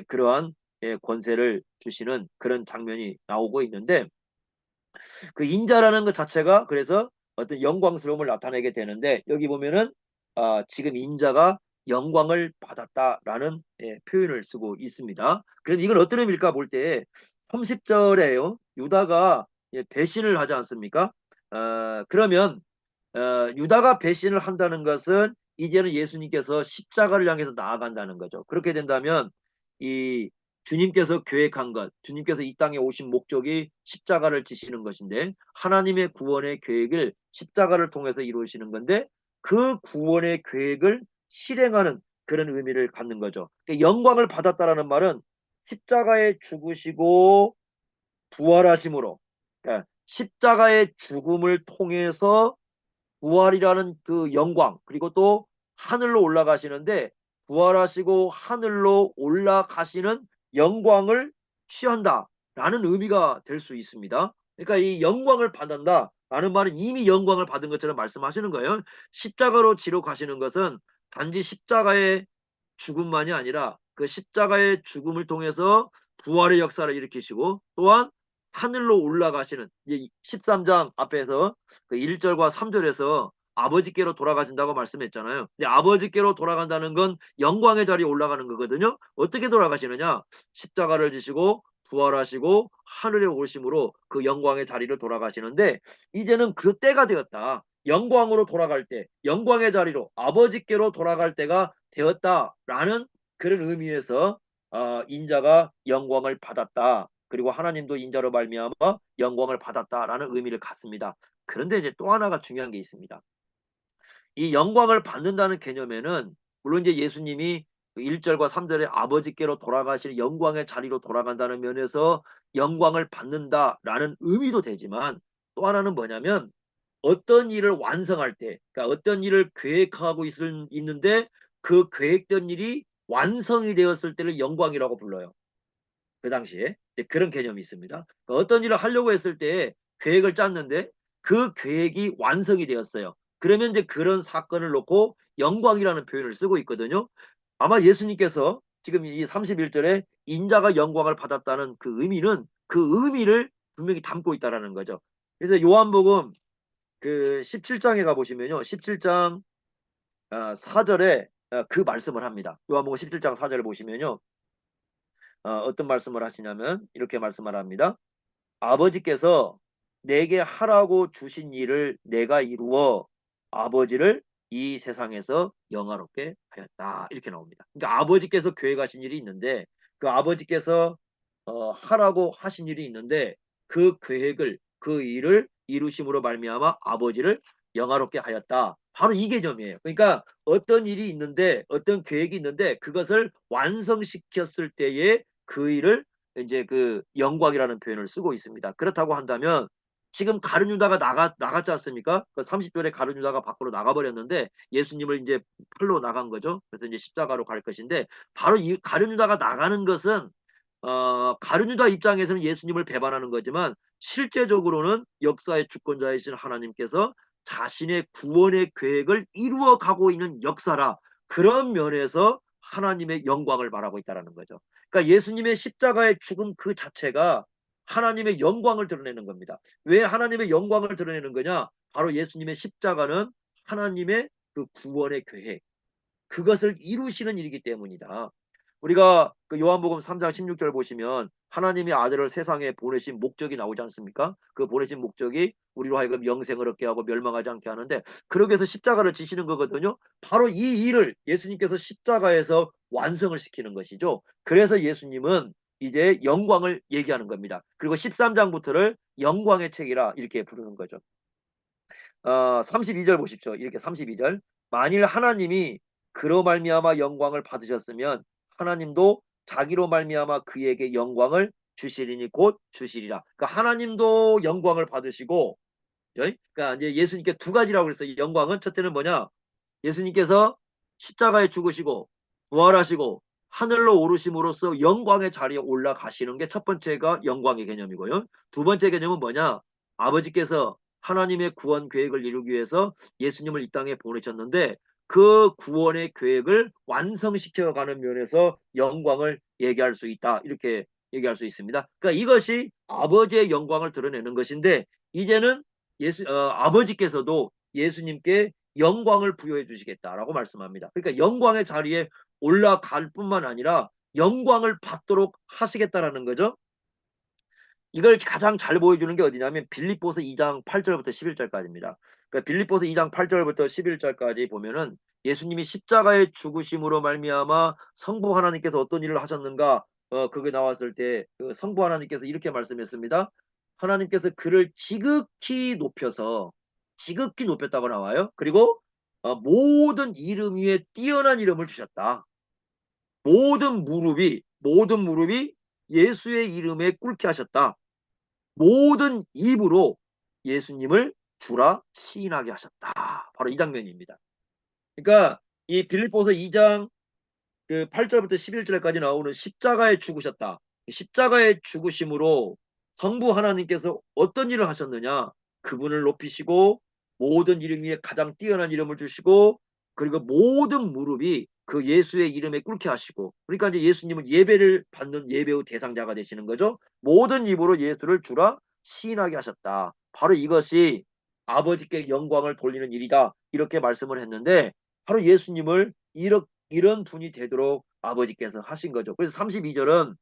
A: 그러한 권세를 주시는 그런 장면이 나오고 있는데 그 인자라는 것 자체가 그래서 어떤 영광스러움을 나타내게 되는데 여기 보면은 지금 인자가 영광을 받았다라는 표현을 쓰고 있습니다. 그런데 이건 어떤 의미일까 볼 때 30절에요. 유다가 배신을 하지 않습니까? 그러면 유다가 배신을 한다는 것은 이제는 예수님께서 십자가를 향해서 나아간다는 거죠. 그렇게 된다면 이 주님께서 계획한 것, 주님께서 이 땅에 오신 목적이 십자가를 지시는 것인데 하나님의 구원의 계획을 십자가를 통해서 이루시는 건데 그 구원의 계획을 실행하는 그런 의미를 갖는 거죠. 그러니까 영광을 받았다라는 말은 십자가에 죽으시고 부활하심으로 그러니까 십자가의 죽음을 통해서 부활이라는 그 영광 그리고 또 하늘로 올라가시는데 부활하시고 하늘로 올라가시는 영광을 취한다라는 의미가 될 수 있습니다. 그러니까 이 영광을 받는다 라는 말은 이미 영광을 받은 것처럼 말씀하시는 거예요. 십자가로 지러 가시는 것은 단지 십자가의 죽음만이 아니라 그 십자가의 죽음을 통해서 부활의 역사를 일으키시고 또한 하늘로 올라가시는 13장 앞에서 그 1절과 3절에서 아버지께로 돌아가신다고 말씀했잖아요. 근데 아버지께로 돌아간다는 건 영광의 자리에 올라가는 거거든요. 어떻게 돌아가시느냐? 십자가를 지시고 부활하시고 하늘에 오심으로 그 영광의 자리를 돌아가시는데 이제는 그 때가 되었다. 영광으로 돌아갈 때, 영광의 자리로 아버지께로 돌아갈 때가 되었다라는 그런 의미에서 인자가 영광을 받았다. 그리고 하나님도 인자로 말미암아 영광을 받았다라는 의미를 갖습니다. 그런데 이제 또 하나가 중요한 게 있습니다. 이 영광을 받는다는 개념에는 물론 이제 예수님이 1절과 3절에 아버지께로 돌아가실 영광의 자리로 돌아간다는 면에서 영광을 받는다라는 의미도 되지만 또 하나는 뭐냐면 어떤 일을 완성할 때, 그러니까 어떤 일을 계획하고 있는데 그 계획된 일이 완성이 되었을 때를 영광이라고 불러요. 그 당시에 이제 그런 개념이 있습니다. 어떤 일을 하려고 했을 때 계획을 짰는데 그 계획이 완성이 되었어요. 그러면 이제 그런 사건을 놓고 영광이라는 표현을 쓰고 있거든요. 아마 예수님께서 지금 이 31절에 인자가 영광을 받았다는 그 의미는 그 의미를 분명히 담고 있다라는 거죠. 그래서 요한복음 그 17장에 가보시면요. 17장 4절에 그 말씀을 합니다. 요한복음 17장 4절을 보시면요. 어떤 말씀을 하시냐면 이렇게 말씀을 합니다. 아버지께서 내게 하라고 주신 일을 내가 이루어 아버지를 이 세상에서 영화롭게 하였다. 이렇게 나옵니다. 그러니까 아버지께서 계획하신 일이 있는데 그 아버지께서 하라고 하신 일이 있는데 그 계획을 그 일을 이루심으로 말미암아 아버지를 영화롭게 하였다. 바로 이 개념이에요. 그러니까 어떤 일이 있는데 어떤 계획이 있는데 그것을 완성시켰을 때에 그 일을 이제 그 영광이라는 표현을 쓰고 있습니다. 그렇다고 한다면 지금 가룟 유다가 나갔지 않습니까? 그 30절에 가룟 유다가 밖으로 나가버렸는데 예수님을 이제 팔로 나간 거죠. 그래서 이제 십자가로 갈 것인데 바로 이 가룟 유다가 나가는 것은 가룟 유다 입장에서는 예수님을 배반하는 거지만 실제적으로는 역사의 주권자이신 하나님께서 자신의 구원의 계획을 이루어 가고 있는 역사라 그런 면에서 하나님의 영광을 말하고 있다는 거죠. 그러니까 예수님의 십자가의 죽음 그 자체가 하나님의 영광을 드러내는 겁니다. 왜 하나님의 영광을 드러내는 거냐? 바로 예수님의 십자가는 하나님의 그 구원의 계획, 그것을 이루시는 일이기 때문이다. 우리가 그 요한복음 3장 16절 보시면 하나님이 아들을 세상에 보내신 목적이 나오지 않습니까? 그 보내신 목적이 우리로 하여금 영생을 얻게 하고 멸망하지 않게 하는데 그러기 위해서 십자가를 지시는 거거든요. 바로 이 일을 예수님께서 십자가에서 완성을 시키는 것이죠. 그래서 예수님은 이제 영광을 얘기하는 겁니다. 그리고 13장부터를 영광의 책이라 이렇게 부르는 거죠. 32절 보십시오. 이렇게 32절. 만일 하나님이 그로 말미암아 영광을 받으셨으면 하나님도 자기로 말미암아 그에게 영광을 주시리니 곧 주시리라. 그러니까 하나님도 영광을 받으시고, 그러니까 이제 예수님께 두 가지라고 그랬어요. 영광은 첫째는 뭐냐? 예수님께서 십자가에 죽으시고 부활하시고 하늘로 오르심으로써 영광의 자리에 올라가시는 게 첫 번째가 영광의 개념이고요. 두 번째 개념은 뭐냐? 아버지께서 하나님의 구원 계획을 이루기 위해서 예수님을 이 땅에 보내셨는데 그 구원의 계획을 완성시켜가는 면에서 영광을 얘기할 수 있다. 이렇게 얘기할 수 있습니다. 그러니까 이것이 아버지의 영광을 드러내는 것인데 이제는 아버지께서도 예수님께 영광을 부여해 주시겠다라고 말씀합니다. 그러니까 영광의 자리에 올라갈 뿐만 아니라 영광을 받도록 하시겠다라는 거죠. 이걸 가장 잘 보여주는 게 어디냐면 빌립보서 2장 8절부터 11절까지입니다. 그러니까 빌립보서 2장 8절부터 11절까지 보면은 예수님이 십자가의 죽으심으로 말미암아 성부 하나님께서 어떤 일을 하셨는가 그게 나왔을 때그 성부 하나님께서 이렇게 말씀했습니다. 하나님께서 그를 지극히 높였다고 나와요. 그리고 모든 이름 위에 뛰어난 이름을 주셨다. 모든 무릎이 예수의 이름에 꿇게 하셨다. 모든 입으로 예수님을 주라 시인하게 하셨다. 바로 이 장면입니다. 그러니까 이 빌립보서 2장 그 8절부터 11절까지 나오는 십자가에 죽으셨다. 십자가의 죽으심으로 성부 하나님께서 어떤 일을 하셨느냐? 그분을 높이시고 모든 이름 위에 가장 뛰어난 이름을 주시고 그리고 모든 무릎이 그 예수의 이름에 꿇게 하시고 그러니까 이제 예수님은 예배를 받는 예배의 대상자가 되시는 거죠. 모든 입으로 예수를 주라 시인하게 하셨다. 바로 이것이 아버지께 영광을 돌리는 일이다. 이렇게 말씀을 했는데 바로 예수님을 이런 분이 되도록 아버지께서 하신 거죠. 그래서 32절은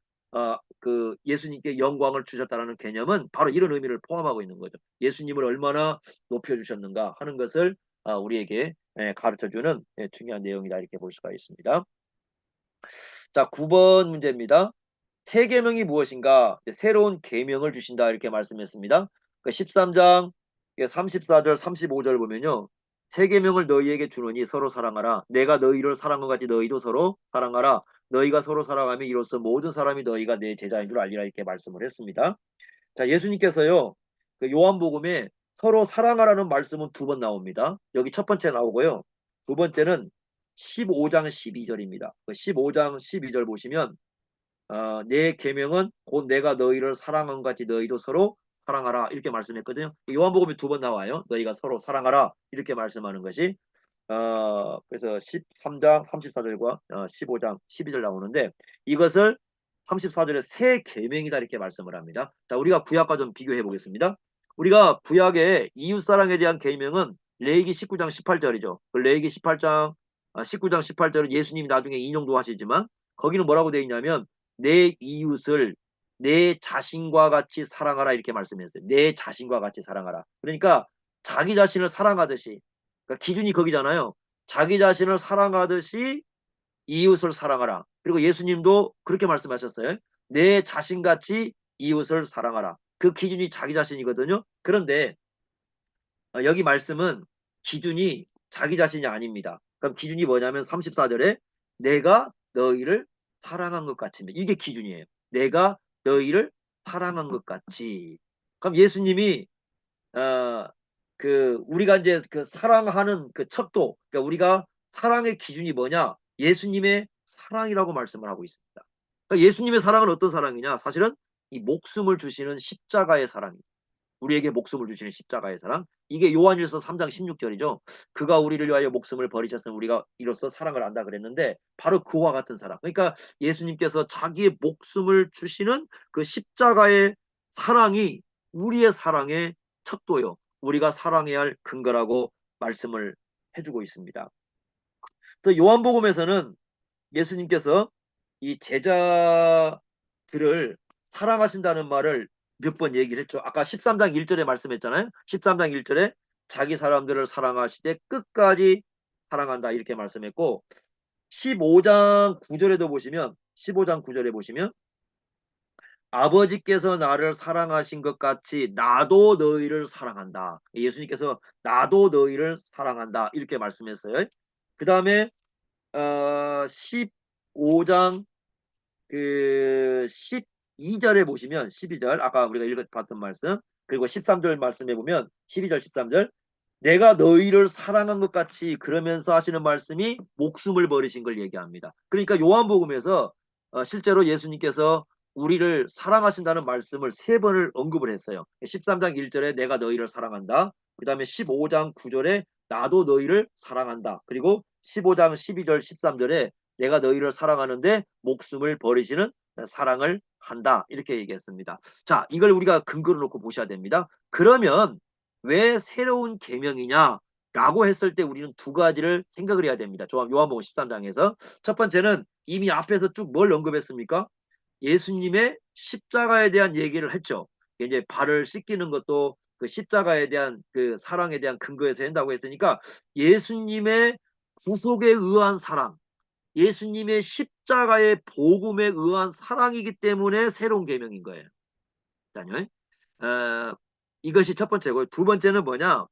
A: 그 예수님께 영광을 주셨다는 개념은 바로 이런 의미를 포함하고 있는 거죠. 예수님을 얼마나 높여주셨는가 하는 것을 우리에게 가르쳐주는 중요한 내용이다 이렇게 볼 수가 있습니다. 자, 9번 문제입니다. 새 계명이 무엇인가? 새로운 계명을 주신다 이렇게 말씀했습니다. 13장 34절 35절 보면요. 새 계명을 너희에게 주노니 서로 사랑하라. 내가 너희를 사랑한 것 같이 너희도 서로 사랑하라. 너희가 서로 사랑하면 이로써 모든 사람이 너희가 내 제자인 줄 알리라 이렇게 말씀을 했습니다. 자, 예수님께서요. 그 요한복음에 서로 사랑하라는 말씀은 두 번 나옵니다. 여기 첫 번째 나오고요. 두 번째는 15장 12절입니다. 15장 12절 보시면 내 계명은 곧 내가 너희를 사랑한 것 같이 너희도 서로 사랑하라 이렇게 말씀했거든요. 요한복음에 2번 나와요. 너희가 서로 사랑하라 이렇게 말씀하는 것이 그래서 13장 34절과 15장 12절 나오는데 이것을 34절에 새 계명이다 이렇게 말씀을 합니다. 자, 우리가 구약과 좀 비교해 보겠습니다. 우리가 구약의 이웃사랑에 대한 계명은 레위기 19장 18절이죠. 그 레위기 18장 19장 18절은 예수님이 나중에 인용도 하시지만 거기는 뭐라고 되어 있냐면 내 이웃을 내 자신과 같이 사랑하라 이렇게 말씀했어요. 내 자신과 같이 사랑하라. 그러니까 자기 자신을 사랑하듯이 그러니까 기준이 거기잖아요. 자기 자신을 사랑하듯이 이웃을 사랑하라. 그리고 예수님도 그렇게 말씀하셨어요. 내 자신같이 이웃을 사랑하라. 그 기준이 자기 자신이거든요. 그런데 여기 말씀은 기준이 자기 자신이 아닙니다. 그럼 기준이 뭐냐면 34절에 내가 너희를 사랑한 것 같습니다. 이게 기준이에요. 내가 너희를 사랑한 것 같이. 그럼 예수님이 어, 우리가 이제 그 사랑하는 그 척도, 그러니까 우리가 사랑의 기준이 뭐냐? 예수님의 사랑이라고 말씀을 하고 있습니다. 그러니까 예수님의 사랑은 어떤 사랑이냐? 사실은 이 목숨을 주시는 십자가의 사랑입니다. 우리에게 목숨을 주시는 십자가의 사랑. 이게 요한일서 3장 16절이죠. 그가 우리를 위하여 목숨을 버리셨으면 우리가 이로써 사랑을 안다 그랬는데 바로 그와 같은 사랑. 그러니까 예수님께서 자기의 목숨을 주시는 그 십자가의 사랑이 우리의 사랑의 척도요. 우리가 사랑해야 할 근거라고 말씀을 해주고 있습니다. 또 요한복음에서는 예수님께서 이 제자들을 사랑하신다는 말을 몇 번 얘기를 했죠. 아까 13장 1절에 말씀했잖아요. 13장 1절에 자기 사람들을 사랑하시되 끝까지 사랑한다 이렇게 말씀했고 15장 9절에도 보시면 15장 9절에 보시면 아버지께서 나를 사랑하신 것 같이 나도 너희를 사랑한다. 예수님께서 나도 너희를 사랑한다 이렇게 말씀했어요. 그 다음에 15장 12절에 보시면 12절 아까 우리가 읽어봤던 말씀 그리고 13절 말씀해 보면 12절 13절 내가 너희를 사랑한 것 같이 그러면서 하시는 말씀이 목숨을 버리신 걸 얘기합니다. 그러니까 요한복음에서 실제로 예수님께서 우리를 사랑하신다는 말씀을 3번을 언급을 했어요. 13장 1절에 내가 너희를 사랑한다. 그 다음에 15장 9절에 나도 너희를 사랑한다. 그리고 15장 12절 13절에 내가 너희를 사랑하는데 목숨을 버리시는 사랑을 한다. 이렇게 얘기했습니다. 자, 이걸 우리가 근거로 놓고 보셔야 됩니다. 그러면 왜 새로운 계명이냐라고 했을 때 우리는 두 가지를 생각을 해야 됩니다. 요한복음 13장에서 첫 번째는 이미 앞에서 쭉 뭘 언급했습니까? 예수님의 십자가에 대한 얘기를 했죠. 이제 발을 씻기는 것도 그 십자가에 대한 그 사랑에 대한 근거에서 한다고 했으니까 예수님의 구속에 의한 사랑, 예수님의 십자가의 복음에 의한 사랑이기 때문에 새로운 계명인 거예요. 일단요. 이것이 첫 번째고 두 번째는 뭐냐?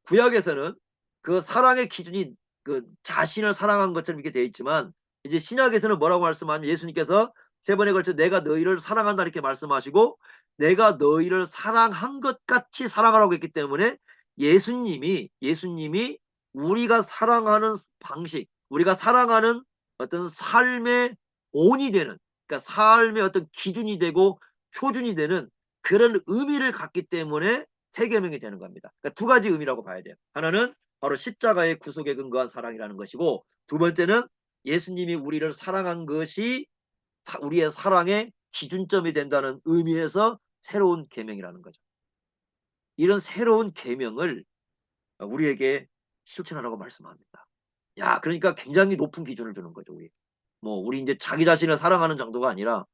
A: 구약에서는 그 사랑의 기준이 그 자신을 사랑한 것처럼 이렇게 되어 있지만 이제 신약에서는 뭐라고 말씀하면 예수님께서 3번에 걸쳐 내가 너희를 사랑한다 이렇게 말씀하시고 내가 너희를 사랑한 것 같이 사랑하라고 했기 때문에 예수님이 우리가 사랑하는 방식, 우리가 사랑하는 어떤 삶의 온이 되는 그러니까 삶의 어떤 기준이 되고 표준이 되는 그런 의미를 갖기 때문에 세 계명이 되는 겁니다. 그러니까 두 가지 의미라고 봐야 돼요. 하나는 바로 십자가의 구속에 근거한 사랑이라는 것이고 두 번째는 예수님이 우리를 사랑한 것이 우리의 사랑의 기준점이 된다는 의미에서 새로운 계명이라는 거죠. 이런 새로운 계명을 우리에게 실천하라고 말씀합니다. 야, 그러니까 굉장히 높은 기준을 주는 거죠. 우리 이제 자기 자신을 사랑하는 정도가 아니라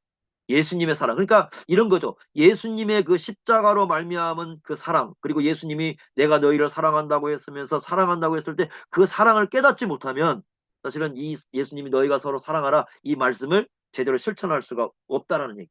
A: 예수님의 사랑. 그러니까 이런 거죠. 예수님의 그 십자가로 말미암은 그 사랑, 그리고 예수님이 내가 너희를 사랑한다고 했으면서 사랑한다고 했을 때 그 사랑을 깨닫지 못하면 사실은 이 예수님이 너희가 서로 사랑하라 이 말씀을 제대로 실천할 수가 없다라는 얘기.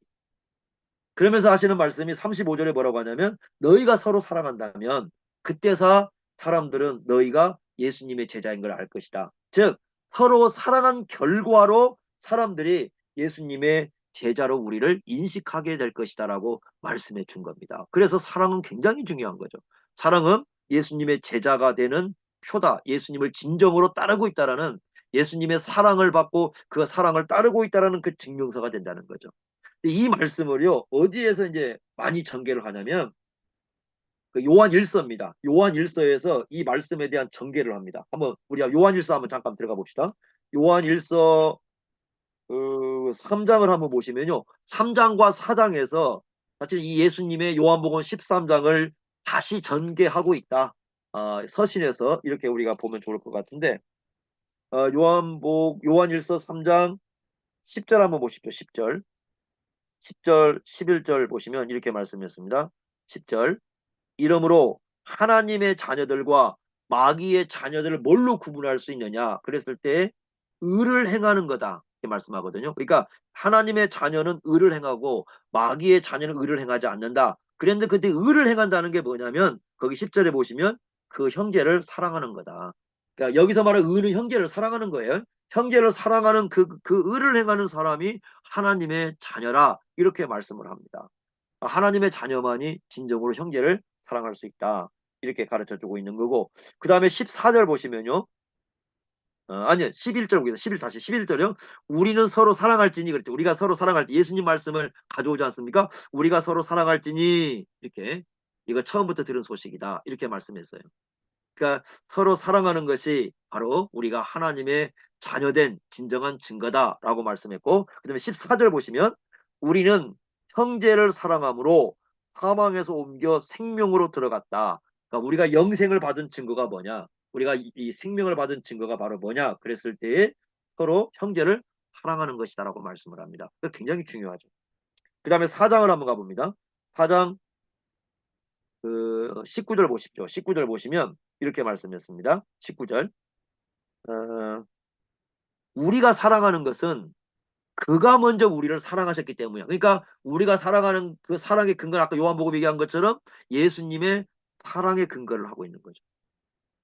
A: 그러면서 하시는 말씀이 35절에 뭐라고 하냐면 너희가 서로 사랑한다면 그때서 사람들은 너희가 예수님의 제자인 걸 알 것이다. 즉 서로 사랑한 결과로 사람들이 예수님의 제자로 우리를 인식하게 될 것이다라고 말씀해 준 겁니다. 그래서 사랑은 굉장히 중요한 거죠. 사랑은 예수님의 제자가 되는 표다. 예수님을 진정으로 따르고 있다라는 예수님의 사랑을 받고 그 사랑을 따르고 있다라는 그 증명서가 된다는 거죠. 이 말씀을요, 어디에서 이제 많이 전개를 하냐면, 그 요한 일서입니다. 요한 일서에서 이 말씀에 대한 전개를 합니다. 한번, 우리가 요한 일서 한번 잠깐 들어가 봅시다. 요한 일서 3장을 한번 보시면요. 3장과 4장에서 사실 이 예수님의 요한복음 13장을 다시 전개하고 있다. 서신에서 이렇게 우리가 보면 좋을 것 같은데, 요한일서 3장 10절 한번 보십시오. 10절. 10절, 11절 보시면 이렇게 말씀했습니다. 10절. 이러므로 하나님의 자녀들과 마귀의 자녀들을 뭘로 구분할 수 있느냐? 그랬을 때 의를 행하는 거다. 이렇게 말씀하거든요. 그러니까 하나님의 자녀는 의를 행하고 마귀의 자녀는 의를 행하지 않는다. 그런데 그때 의를 행한다는 게 뭐냐면 거기 10절에 보시면 그 형제를 사랑하는 거다. 그러니까 여기서 말하는 의는 형제를 사랑하는 거예요. 형제를 사랑하는 그 의를 행하는 사람이 하나님의 자녀라. 이렇게 말씀을 합니다. 하나님의 자녀만이 진정으로 형제를 사랑할 수 있다. 이렇게 가르쳐 주고 있는 거고. 그 다음에 14절 보시면요. 아니요. 11절 보겠습니다. 11 다시 11절이요. 우리는 서로 사랑할지니 그랬죠. 우리가 서로 사랑할지 예수님 말씀을 가져오지 않습니까? 우리가 서로 사랑할지니 이렇게 이거 처음부터 들은 소식이다. 이렇게 말씀했어요. 그러니까 서로 사랑하는 것이 바로 우리가 하나님의 자녀된 진정한 증거다라고 말씀했고 그다음에 14절 보시면 우리는 형제를 사랑함으로 사망에서 옮겨 생명으로 들어갔다. 그러니까 우리가 영생을 받은 증거가 뭐냐? 우리가 이 생명을 받은 증거가 바로 뭐냐? 그랬을 때에 서로 형제를 사랑하는 것이다라고 말씀을 합니다. 굉장히 중요하죠. 그 다음에 4장을 한번 가봅니다. 4장 19절 보십시오. 19절 보시면 이렇게 말씀했습니다. 19절. 어, 우리가 사랑하는 것은 그가 먼저 우리를 사랑하셨기 때문이야. 그러니까 우리가 사랑하는 그 사랑의 근거는 아까 요한복음 얘기한 것처럼 예수님의 사랑의 근거를 하고 있는 거죠.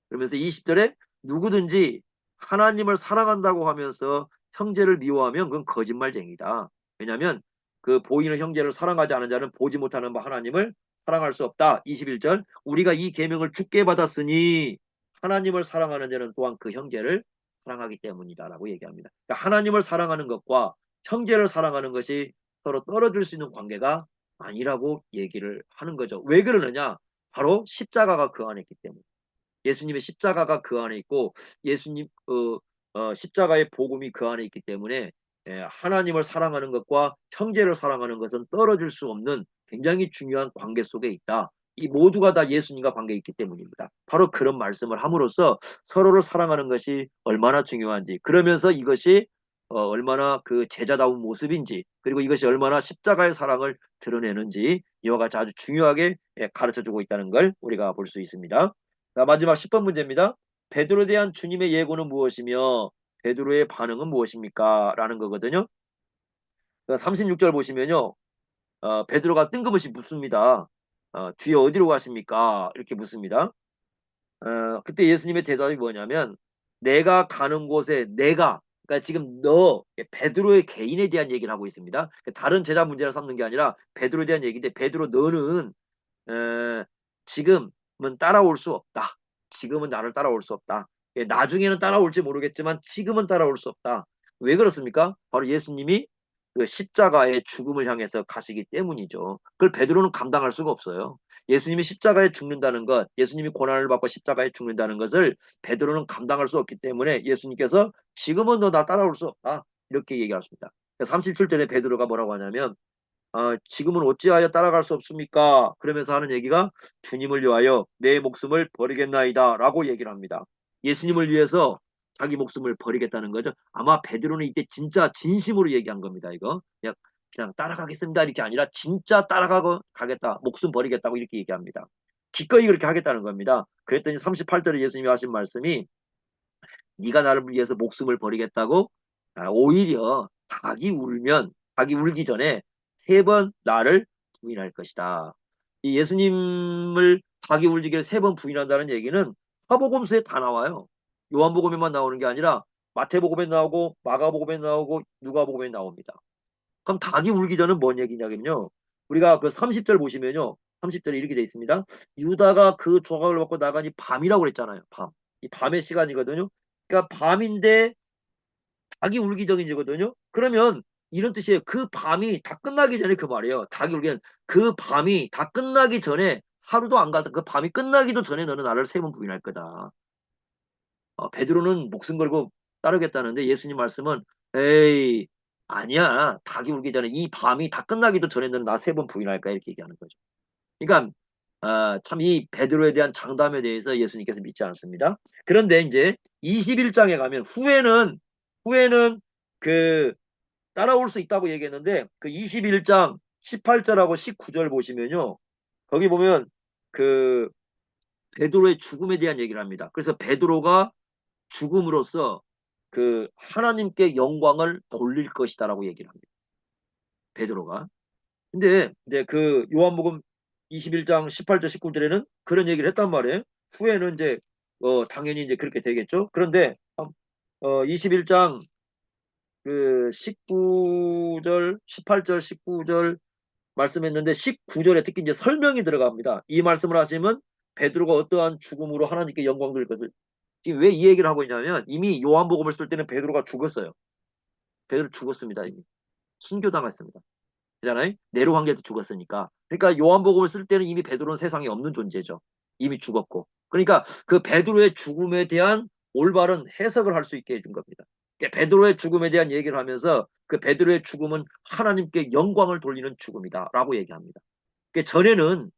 A: 그러면서 20절에 누구든지 하나님을 사랑한다고 하면서 형제를 미워하면 그건 거짓말쟁이다. 왜냐하면 그 보이는 형제를 사랑하지 않은 자는 보지 못하는 바 하나님을 사랑할 수 없다. 21절 우리가 이 계명을 주께 받았으니 하나님을 사랑하는 자는 또한 그 형제를 사랑하기 때문이다라고 얘기합니다. 그러니까 하나님을 사랑하는 것과 형제를 사랑하는 것이 서로 떨어질 수 있는 관계가 아니라고 얘기를 하는 거죠. 왜 그러느냐? 바로 십자가가 그 안에 있기 때문에. 예수님의 십자가가 그 안에 있고 예수님 십자가의 복음이 그 안에 있기 때문에 하나님을 사랑하는 것과 형제를 사랑하는 것은 떨어질 수 없는 굉장히 중요한 관계 속에 있다. 이 모두가 다 예수님과 관계에 있기 때문입니다. 바로 그런 말씀을 함으로써 서로를 사랑하는 것이 얼마나 중요한지 그러면서 이것이 얼마나 그 제자다운 모습인지 그리고 이것이 얼마나 십자가의 사랑을 드러내는지 이와 같이 아주 중요하게 가르쳐주고 있다는 걸 우리가 볼 수 있습니다. 자, 마지막 10번 문제입니다. 베드로에 대한 주님의 예고는 무엇이며 베드로의 반응은 무엇입니까? 라는 거거든요. 36절 보시면요. 베드로가 뜬금없이 묻습니다. 뒤에 어디로 가십니까? 이렇게 묻습니다. 그때 예수님의 대답이 뭐냐면 내가 가는 곳에 내가 그러니까 지금 너 베드로의 개인에 대한 얘기를 하고 있습니다. 다른 제자 문제를 삼는 게 아니라 베드로에 대한 얘기인데 베드로 너는 지금은 따라올 수 없다. 지금은 나를 따라올 수 없다. 나중에는 따라올지 모르겠지만 지금은 따라올 수 없다. 왜 그렇습니까? 바로 예수님이 그 십자가의 죽음을 향해서 가시기 때문이죠. 그걸 베드로는 감당할 수가 없어요. 예수님이 십자가에 죽는다는 것, 예수님이 고난을 받고 십자가에 죽는다는 것을 베드로는 감당할 수 없기 때문에 예수님께서 지금은 너 나 따라올 수 없다. 이렇게 얘기하십니다. 37절에 베드로가 뭐라고 하냐면 지금은 어찌하여 따라갈 수 없습니까? 그러면서 하는 얘기가 주님을 위하여 내 목숨을 버리겠나이다 라고 얘기를 합니다. 예수님을 위해서 자기 목숨을 버리겠다는 거죠. 아마 베드로는 이때 진짜 진심으로 얘기한 겁니다. 이거 그냥 따라가겠습니다 이렇게 아니라 진짜 따라가고 가겠다 목숨 버리겠다고 이렇게 얘기합니다. 기꺼이 그렇게 하겠다는 겁니다. 그랬더니 38절에 예수님이 하신 말씀이 네가 나를 위해서 목숨을 버리겠다고 오히려 닭이 울기 전에 3번 나를 부인할 것이다. 이 예수님을 닭이 울기를 3번 부인한다는 얘기는 사복음서에 다 나와요. 요한복음에만 나오는 게 아니라 마태복음에 나오고 마가복음에 나오고 누가복음에 나옵니다. 그럼 닭이 울기 전은 뭔 얘기냐면요. 우리가 그 30절 보시면요. 30절에 이렇게 돼 있습니다. 유다가 그 조각을 받고 나가니 밤이라고 그랬잖아요. 밤. 이 밤의 시간이거든요. 그러니까 밤인데 닭이 울기 전이거든요. 그러면 이런 뜻이에요. 그 밤이 다 끝나기 전에 그 말이에요. 닭이 울기엔 그 밤이 다 끝나기 전에 하루도 안 가서 그 밤이 끝나기도 전에 너는 나를 세 번 부인할 거다. 베드로는 목숨 걸고 따르겠다는데 예수님 말씀은 에이 아니야. 닭이 울기 전에 이 밤이 다 끝나기도 전에 너는 나 세 번 부인할 거야 이렇게 얘기하는 거죠. 그러니까 참 이 베드로에 대한 장담에 대해서 예수님께서 믿지 않습니다. 그런데 이제 21장에 가면 후에는 그 따라올 수 있다고 얘기했는데 그 21장 18절하고 19절 보시면요. 거기 보면 그 베드로의 죽음에 대한 얘기를 합니다. 그래서 베드로가 죽음으로써 그 하나님께 영광을 돌릴 것이다라고 얘기를 합니다. 베드로가. 근데 이제 그 요한복음 21장 18절 19절에는 그런 얘기를 했단 말이에요. 후에는 이제 당연히 이제 그렇게 되겠죠. 그런데 21장 그 19절, 18절, 19절 말씀했는데 19절에 특히 이제 설명이 들어갑니다. 이 말씀을 하시면 베드로가 어떠한 죽음으로 하나님께 영광 돌릴 것을 지금 왜 이 얘기를 하고 있냐면 이미 요한복음을 쓸 때는 베드로가 죽었어요. 베드로 죽었습니다. 이미 순교당했습니다. 그잖아요. 네로 황제도 죽었으니까. 그러니까 요한복음을 쓸 때는 이미 베드로는 세상에 없는 존재죠. 이미 죽었고. 그러니까 그 베드로의 죽음에 대한 올바른 해석을 할 수 있게 해준 겁니다. 그러니까 베드로의 죽음에 대한 얘기를 하면서 그 베드로의 죽음은 하나님께 영광을 돌리는 죽음이다라고 얘기합니다. 그 전에는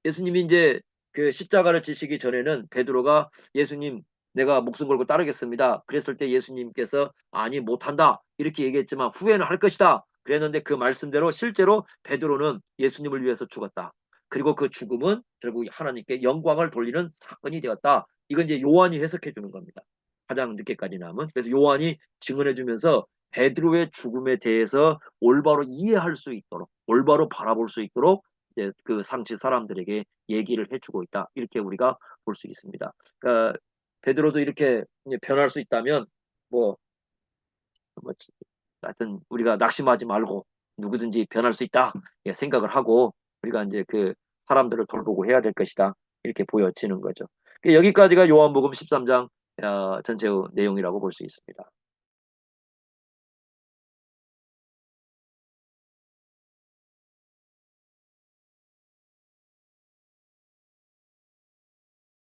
A: 예수님이 이제 그 십자가를 지시기 전에는 베드로가 예수님 내가 목숨 걸고 따르겠습니다. 그랬을 때 예수님께서 아니 못한다 이렇게 얘기했지만 후회는 할 것이다. 그랬는데 그 말씀대로 실제로 베드로는 예수님을 위해서 죽었다. 그리고 그 죽음은 결국 하나님께 영광을 돌리는 사건이 되었다. 이건 이제 요한이 해석해 주는 겁니다. 가장 늦게까지 남은. 그래서 요한이 증언해 주면서 베드로의 죽음에 대해서 올바로 이해할 수 있도록 올바로 바라볼 수 있도록 이제 그 상시 사람들에게 얘기를 해주고 있다. 이렇게 우리가 볼 수 있습니다. 그러니까 베드로도 이렇게 변할 수 있다면 뭐, 뭐 하여튼 우리가 낙심하지 말고 누구든지 변할 수 있다 예, 생각을 하고 우리가 이제 그 사람들을 돌보고 해야 될 것이다. 이렇게 보여지는 거죠. 여기까지가 요한복음 13장 전체의 내용이라고 볼 수 있습니다.